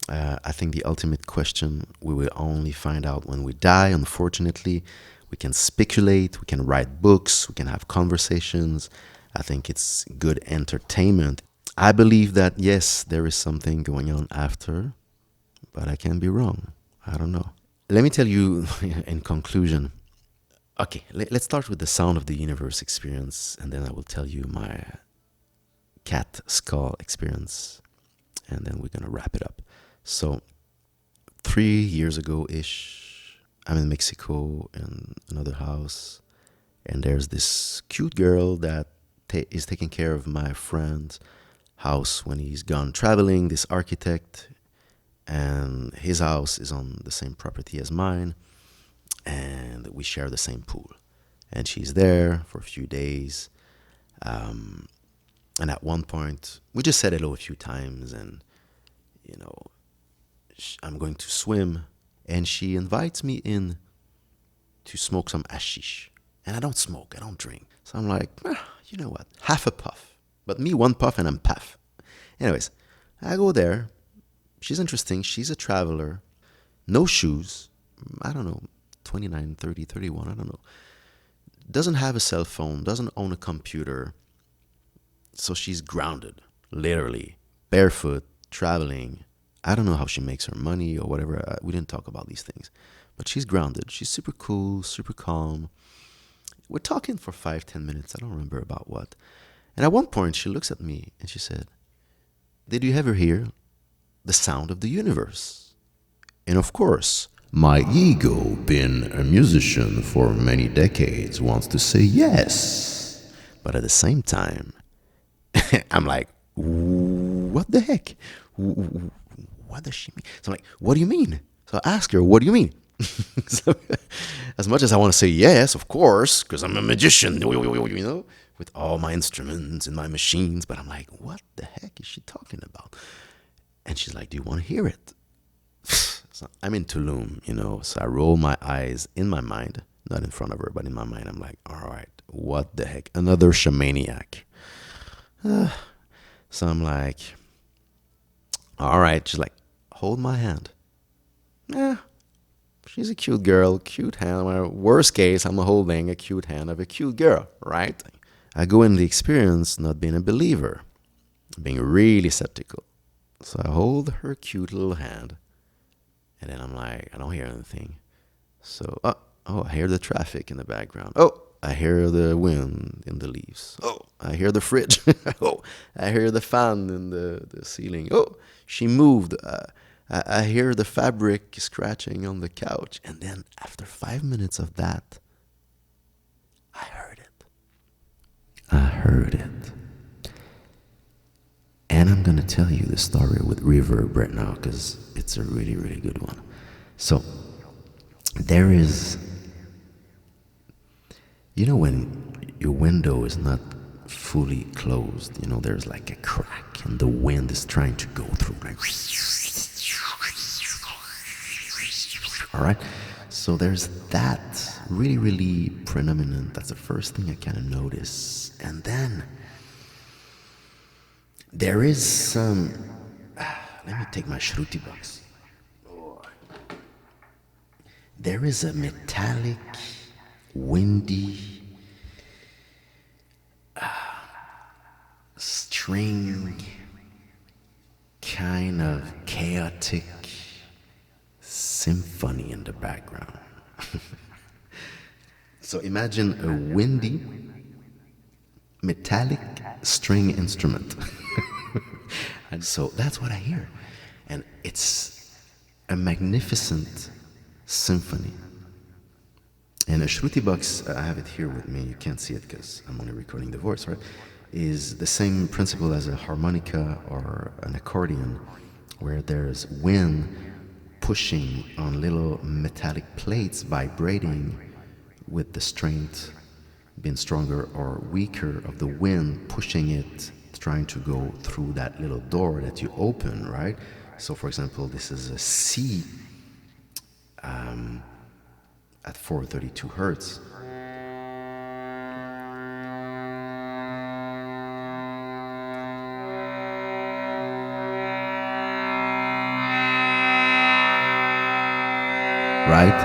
I think the ultimate question we will only find out when we die, unfortunately. We can speculate, we can write books, we can have conversations. I think it's good entertainment. I believe that, yes, there is something going on after, but I can be wrong. I don't know. Let me tell you in conclusion. Okay, let's start with the sound of the universe experience, and then I will tell you my cat skull experience, and then we're going to wrap it up. So 3 years ago-ish, I'm in Mexico in another house, and there's this cute girl that is taking care of my friend's house when he's gone traveling, this architect, and his house is on the same property as mine, and we share the same pool. And she's there for a few days, and at one point, we just said hello a few times, and, I'm going to swim, and she invites me in to smoke some hashish. And I don't smoke, I don't drink. So I'm like, you know what, half a puff. But me, one puff and I'm puff. Anyways, I go there. She's interesting. She's a traveler. No shoes. I don't know, 29, 30, 31, I don't know. Doesn't have a cell phone, doesn't own a computer. So she's grounded, literally, barefoot, traveling. I don't know how she makes her money or whatever. We didn't talk about these things. But she's grounded. She's super cool, super calm. We're talking for 5-10 minutes. I don't remember about what. And at one point, she looks at me and she said, "Did you ever hear the sound of the universe?" And of course, my ego, being a musician for many decades, wants to say yes. But at the same time, I'm like, what the heck? What does she mean? So I'm like, what do you mean? So I ask her, what do you mean? So, as much as I want to say yes, of course, because I'm a magician, with all my instruments and my machines, but I'm like, what the heck is she talking about? And she's like, do you want to hear it? So I'm in Tulum, so I roll my eyes in my mind, not in front of her, but in my mind, I'm like, all right, what the heck? Another shamaniac. So I'm like, all right. She's like, hold my hand. She's a cute girl, cute hand. Worst case, I'm holding a cute hand of a cute girl, right? I go in the experience not being a believer, being really skeptical. So I hold her cute little hand, and then I'm like, I don't hear anything. So, I hear the traffic in the background. Oh, I hear the wind in the leaves. Oh, I hear the fridge. Oh, I hear the fan in the ceiling. Oh, she moved. I hear the fabric scratching on the couch. And then after 5 minutes of that, I heard it. And I'm gonna tell you the story with reverb right now because it's a really, really good one. So there is, you know, when your window is not fully closed, you know, there's like a crack and the wind is trying to go through, like, all right? So there's that really, really predominant. That's the first thing I kind of notice. And then there is some, let me take my Shruti box. There is a metallic, windy, string, kind of chaotic symphony in the background. So imagine a windy, metallic string instrument. And so that's what I hear. And it's a magnificent symphony. And a Shruti box, I have it here with me, you can't see it because I'm only recording the voice, right? Is the same principle as a harmonica or an accordion, where there's wind pushing on little metallic plates, vibrating with the strength being stronger or weaker of the wind, pushing it, trying to go through that little door that you open, right? So for example, this is a C at 432 hertz. Right?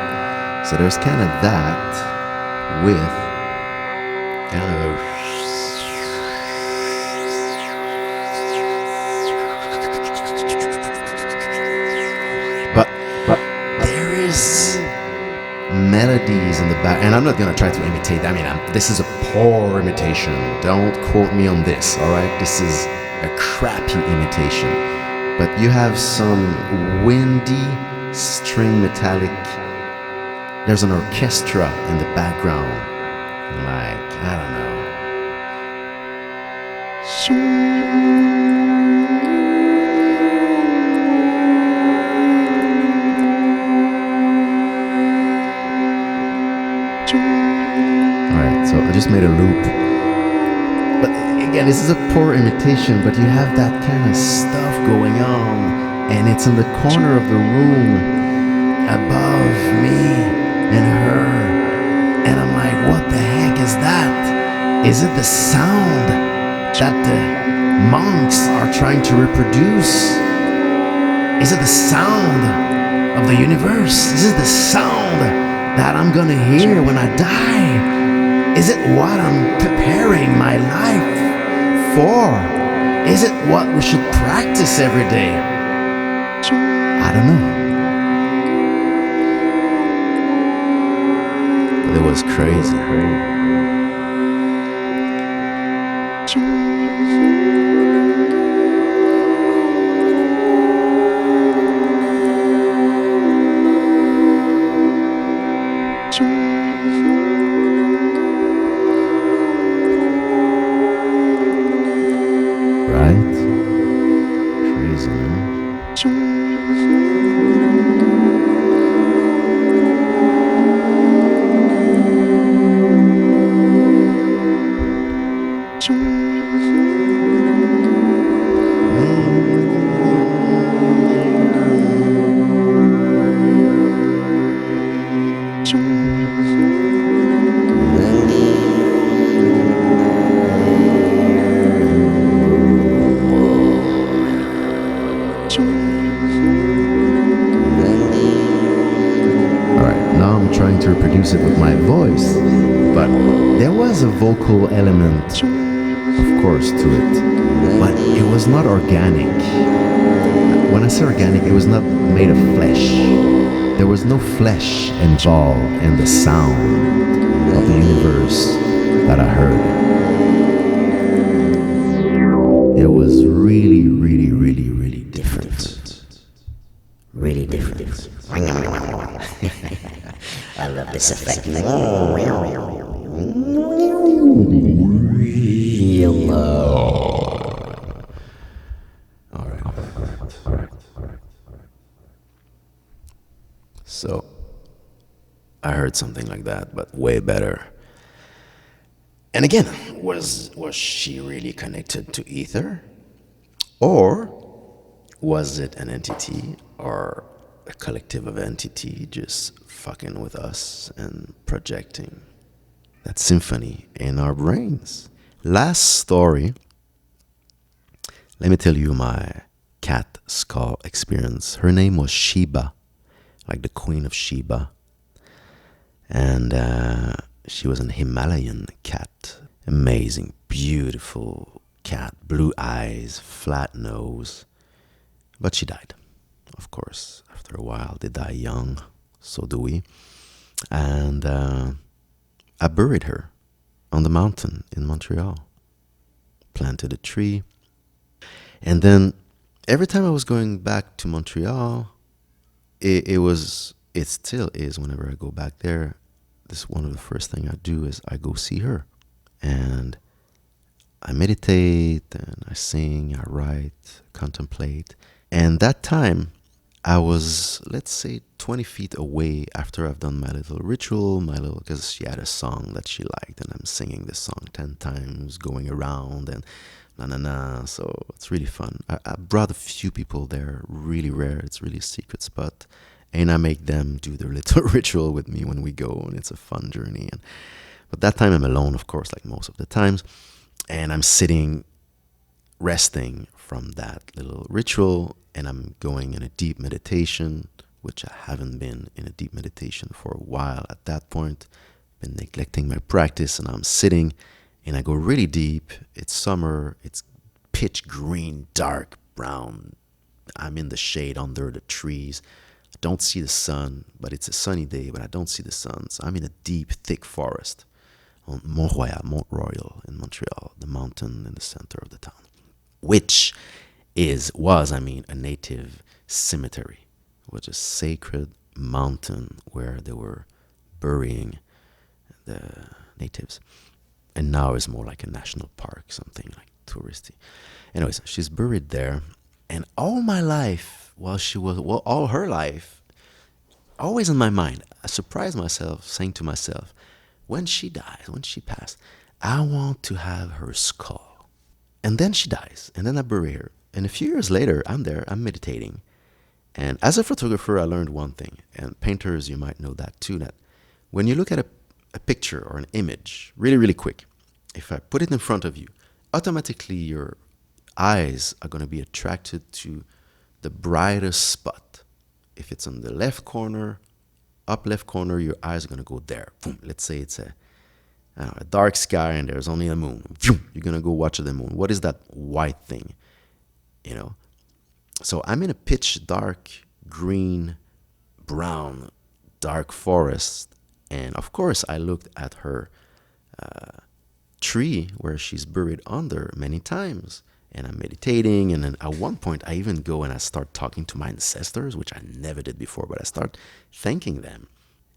So there's kind of that with kind of a, but there is melodies in the back, and I'm not gonna try to imitate. I mean, this is a poor imitation. Don't quote me on this, all right? This is a crappy imitation. But you have some windy string metallic. There's an orchestra in the background, like, I don't know. Alright, so I just made a loop. But again, this is a poor imitation, but you have that kind of stuff going on, and it's in the corner of the room above me and her, and I'm like, what the heck is that? Is it the sound that the monks are trying to reproduce? Is it the sound of the universe? Is it the sound that I'm gonna hear when I die? Is it what I'm preparing my life for? Is it what we should practice every day? I don't know. It was crazy. Right? Crazy, man. To reproduce it with my voice, but there was a vocal element, of course, to it, but it was not organic. When I say organic, it was not made of flesh. There was no flesh involved in the sound of the universe that I heard. It was really, really, really, really different. Really different. I love this effect. Real low. So I heard something like that, but way better. And again, was she really connected to ether? Or was it an entity or a collective of entity just fucking with us and projecting that symphony in our brains? Last story, let me tell you my cat skull experience. Her name was Sheba, like the Queen of Sheba. And she was an Himalayan cat. Amazing, beautiful cat, blue eyes, flat nose. But she died, of course, after a while. They die young, so do we. And I buried her on the mountain in Montreal. Planted a tree. And then every time I was going back to Montreal, it still is whenever I go back there, this one of the first thing I do is I go see her. And I meditate and I sing, I write, contemplate. And that time I was, let's say, 20 feet away after I've done my little ritual, because she had a song that she liked and I'm singing this song 10 times, going around and na. So it's really fun. I brought a few people there, really rare. It's really a secret spot. And I make them do their little ritual with me when we go, and it's a fun journey. But that time I'm alone, of course, like most of the times. And I'm sitting, resting from that little ritual, and I'm going in a deep meditation, which I haven't been in a deep meditation for a while at that point. Been neglecting my practice, and I'm sitting, and I go really deep. It's summer, it's pitch green, dark brown. I'm in the shade under the trees. I don't see the sun, but it's a sunny day, but I don't see the sun. So I'm in a deep, thick forest on Mont-Royal in Montreal, the mountain in the center of the town, which was a native cemetery, which is a sacred mountain where they were burying the natives. And now it's more like a national park, something like touristy. Anyways, she's buried there. And all my life, all her life, always in my mind, I surprised myself saying to myself, when she dies, when she passed, I want to have her skull. And then she dies, and then I bury her. And a few years later, I'm there, I'm meditating. And as a photographer, I learned one thing, and painters, you might know that too, that when you look at a picture or an image, really, really quick, if I put it in front of you, automatically your eyes are going to be attracted to the brightest spot. If it's on the left corner, up left corner, your eyes are going to go there. Boom. Let's say it's a dark sky and there's only a moon. You're going to go watch the moon. What is that white thing? So I'm in a pitch dark, green, brown, dark forest. And of course, I looked at her tree where she's buried under many times. And I'm meditating, and then at one point I even go and I start talking to my ancestors, which I never did before, but I start thanking them.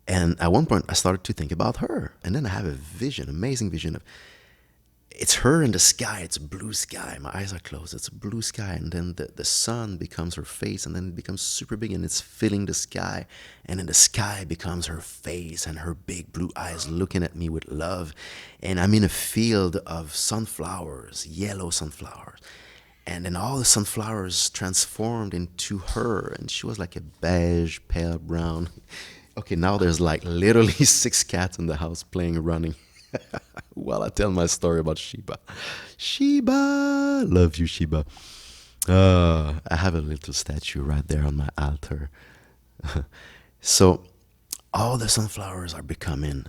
And at one point I started to think about her, and then I have a vision, amazing vision of, it's her in the sky, it's a blue sky, my eyes are closed, it's a blue sky, and then the sun becomes her face, and then it becomes super big, and it's filling the sky, and then the sky becomes her face, and her big blue eyes looking at me with love, and I'm in a field of sunflowers, yellow sunflowers, and then all the sunflowers transformed into her, and she was like a beige, pale brown. Okay, now there's like literally 6 cats in the house playing, running. While I tell my story about Sheba. Sheba! Love you, Sheba. I have a little statue right there on my altar. So all the sunflowers are becoming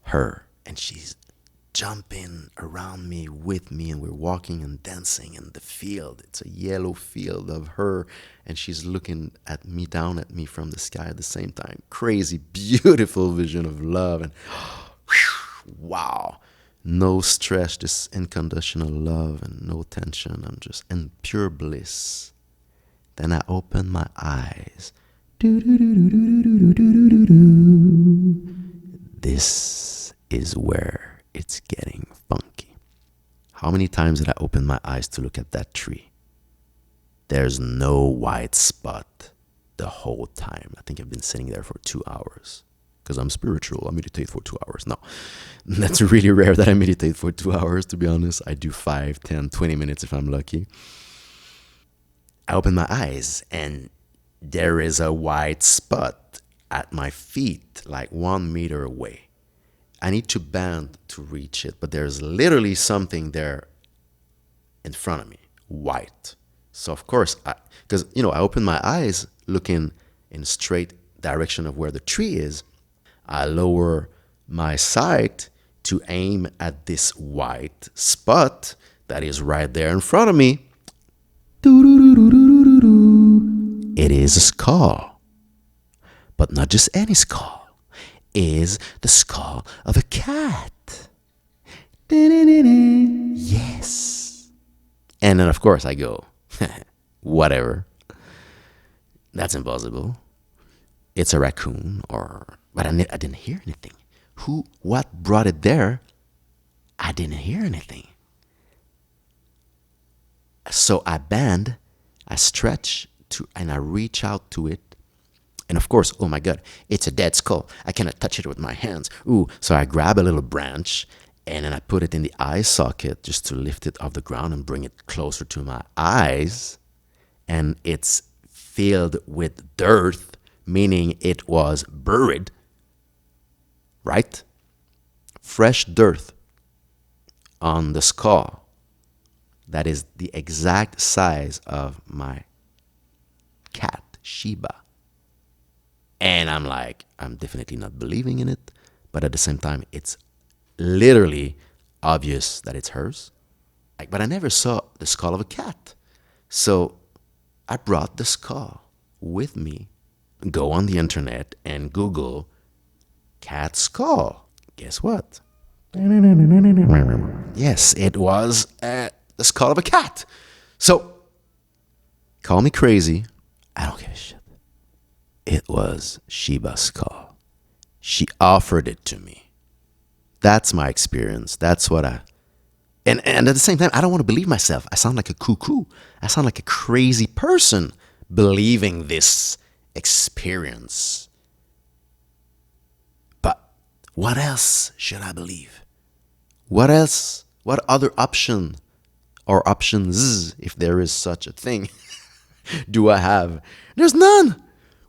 her, and she's jumping around me, with me, and we're walking and dancing in the field. It's a yellow field of her, and she's looking at me, down at me from the sky at the same time. Crazy, beautiful vision of love, and wow, no stress, just unconditional love and no tension. I'm just in pure bliss. Then I open my eyes. This is where it's getting funky. How many times did I open my eyes to look at that tree? There's no white spot. the whole time. I think I've been sitting there for 2 hours because I'm spiritual. I meditate for 2 hours. No, that's really rare that I meditate for 2 hours, to be honest. I do 5, 10, 20 minutes if I'm lucky. I open my eyes and there is a white spot at my feet, like 1 meter away. I need to bend to reach it, but there's literally something there in front of me, white. So of course, because I open my eyes looking in straight direction of where the tree is. I lower my sight to aim at this white spot that is right there in front of me. It is a skull, but not just any skull. It is the skull of a cat. Yes. And then, of course, I go, whatever. That's impossible. It's a raccoon, but I didn't hear anything. What brought it there? I didn't hear anything. So I bend, I stretch and I reach out to it. And of course, oh my God, it's a dead skull. I cannot touch it with my hands. Ooh, so I grab a little branch and then I put it in the eye socket just to lift it off the ground and bring it closer to my eyes. And it's filled with dirt, meaning it was buried, right? Fresh dirt on the skull. That is the exact size of my cat, Shiba. And I'm like, I'm definitely not believing in it. But at the same time, it's literally obvious that it's hers. But I never saw the skull of a cat. So I brought the skull with me. Go on the internet and Google cat skull. Guess what? Yes, it was the skull of a cat. So, call me crazy. I don't give a shit. It was Shiba's skull. She offered it to me. That's my experience. That's what And at the same time, I don't want to believe myself. I sound like a cuckoo. I sound like a crazy person believing this experience. But what else should I believe? What else? What other option or options, if there is such a thing, do I have? There's none.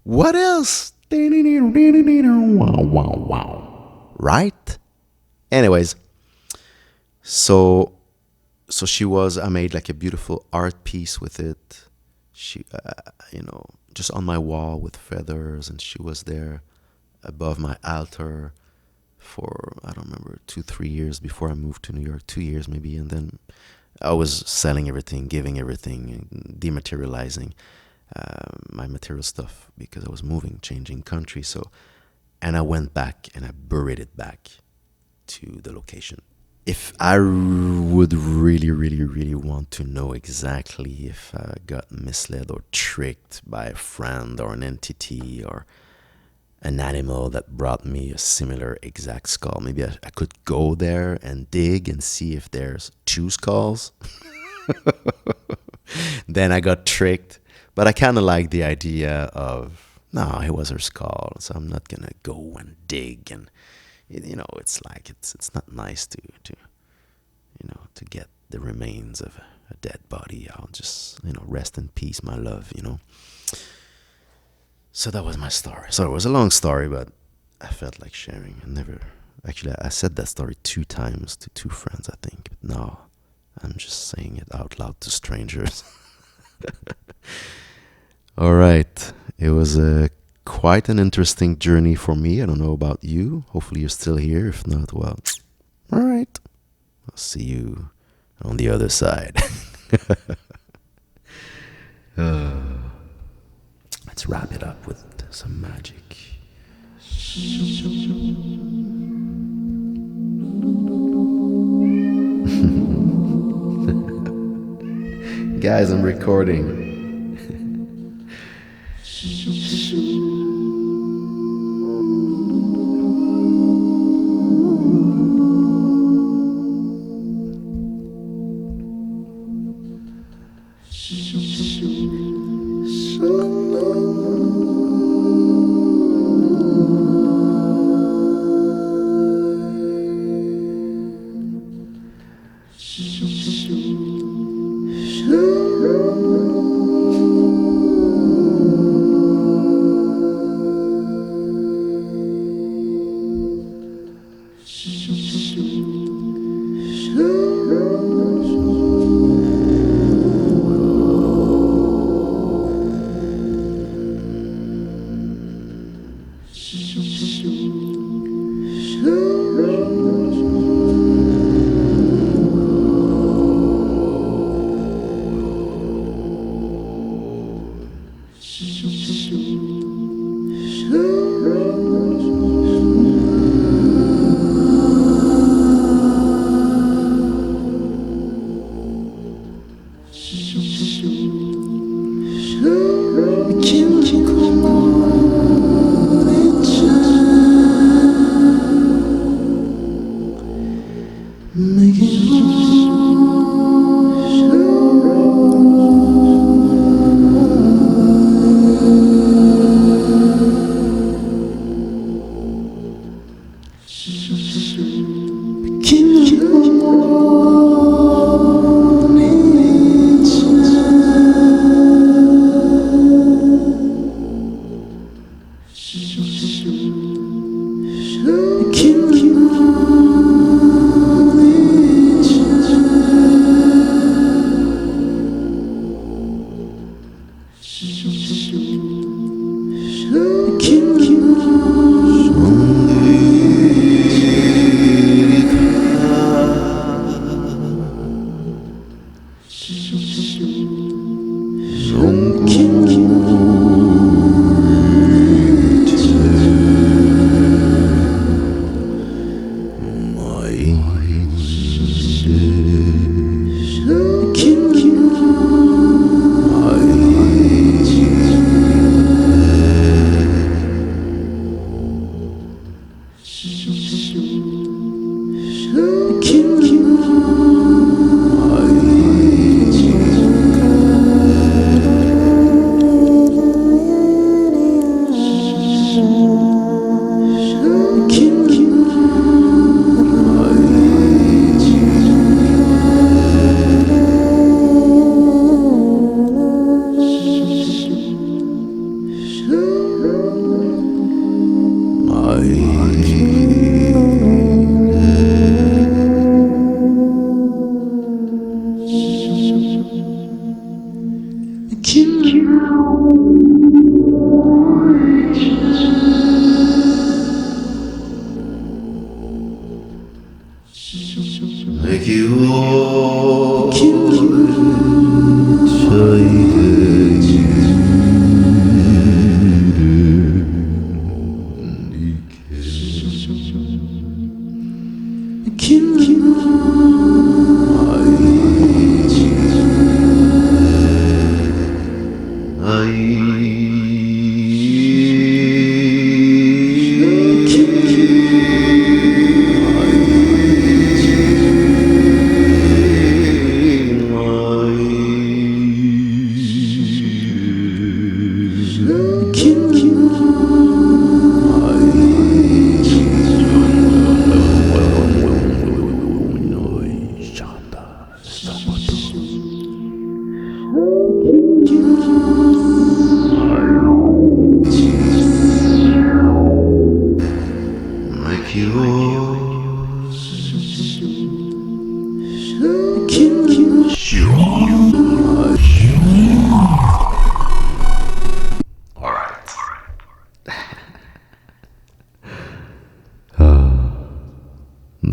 What else? Right? Anyways, so I made like a beautiful art piece with it. She, just on my wall with feathers, and she was there above my altar for, I don't remember, 2-3 years before I moved to New York, 2 years maybe. And then I was selling everything, giving everything, dematerializing my material stuff because I was moving, changing country. And I went back and I buried it back to the location. If I would really, really, really want to know exactly if I got misled or tricked by a friend or an entity or an animal that brought me a similar exact skull, maybe I could go there and dig and see if there's 2 skulls. Then I got tricked. But I kind of like the idea of, no, it was her skull, so I'm not going to go and dig. And, it's like, it's not nice to get the remains of a dead body. I'll just, rest in peace, my love, So that was my story. So it was a long story, but I felt like sharing. I said that story 2 times to 2 friends, I think. But now I'm just saying it out loud to strangers. All right. It was quite an interesting journey for me. I don't know about you. Hopefully you're still here. If not, well, all right. I'll see you on the other side. Let's wrap it up with some magic. Guys, I'm recording.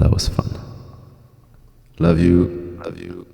That was fun. Love you. Love you.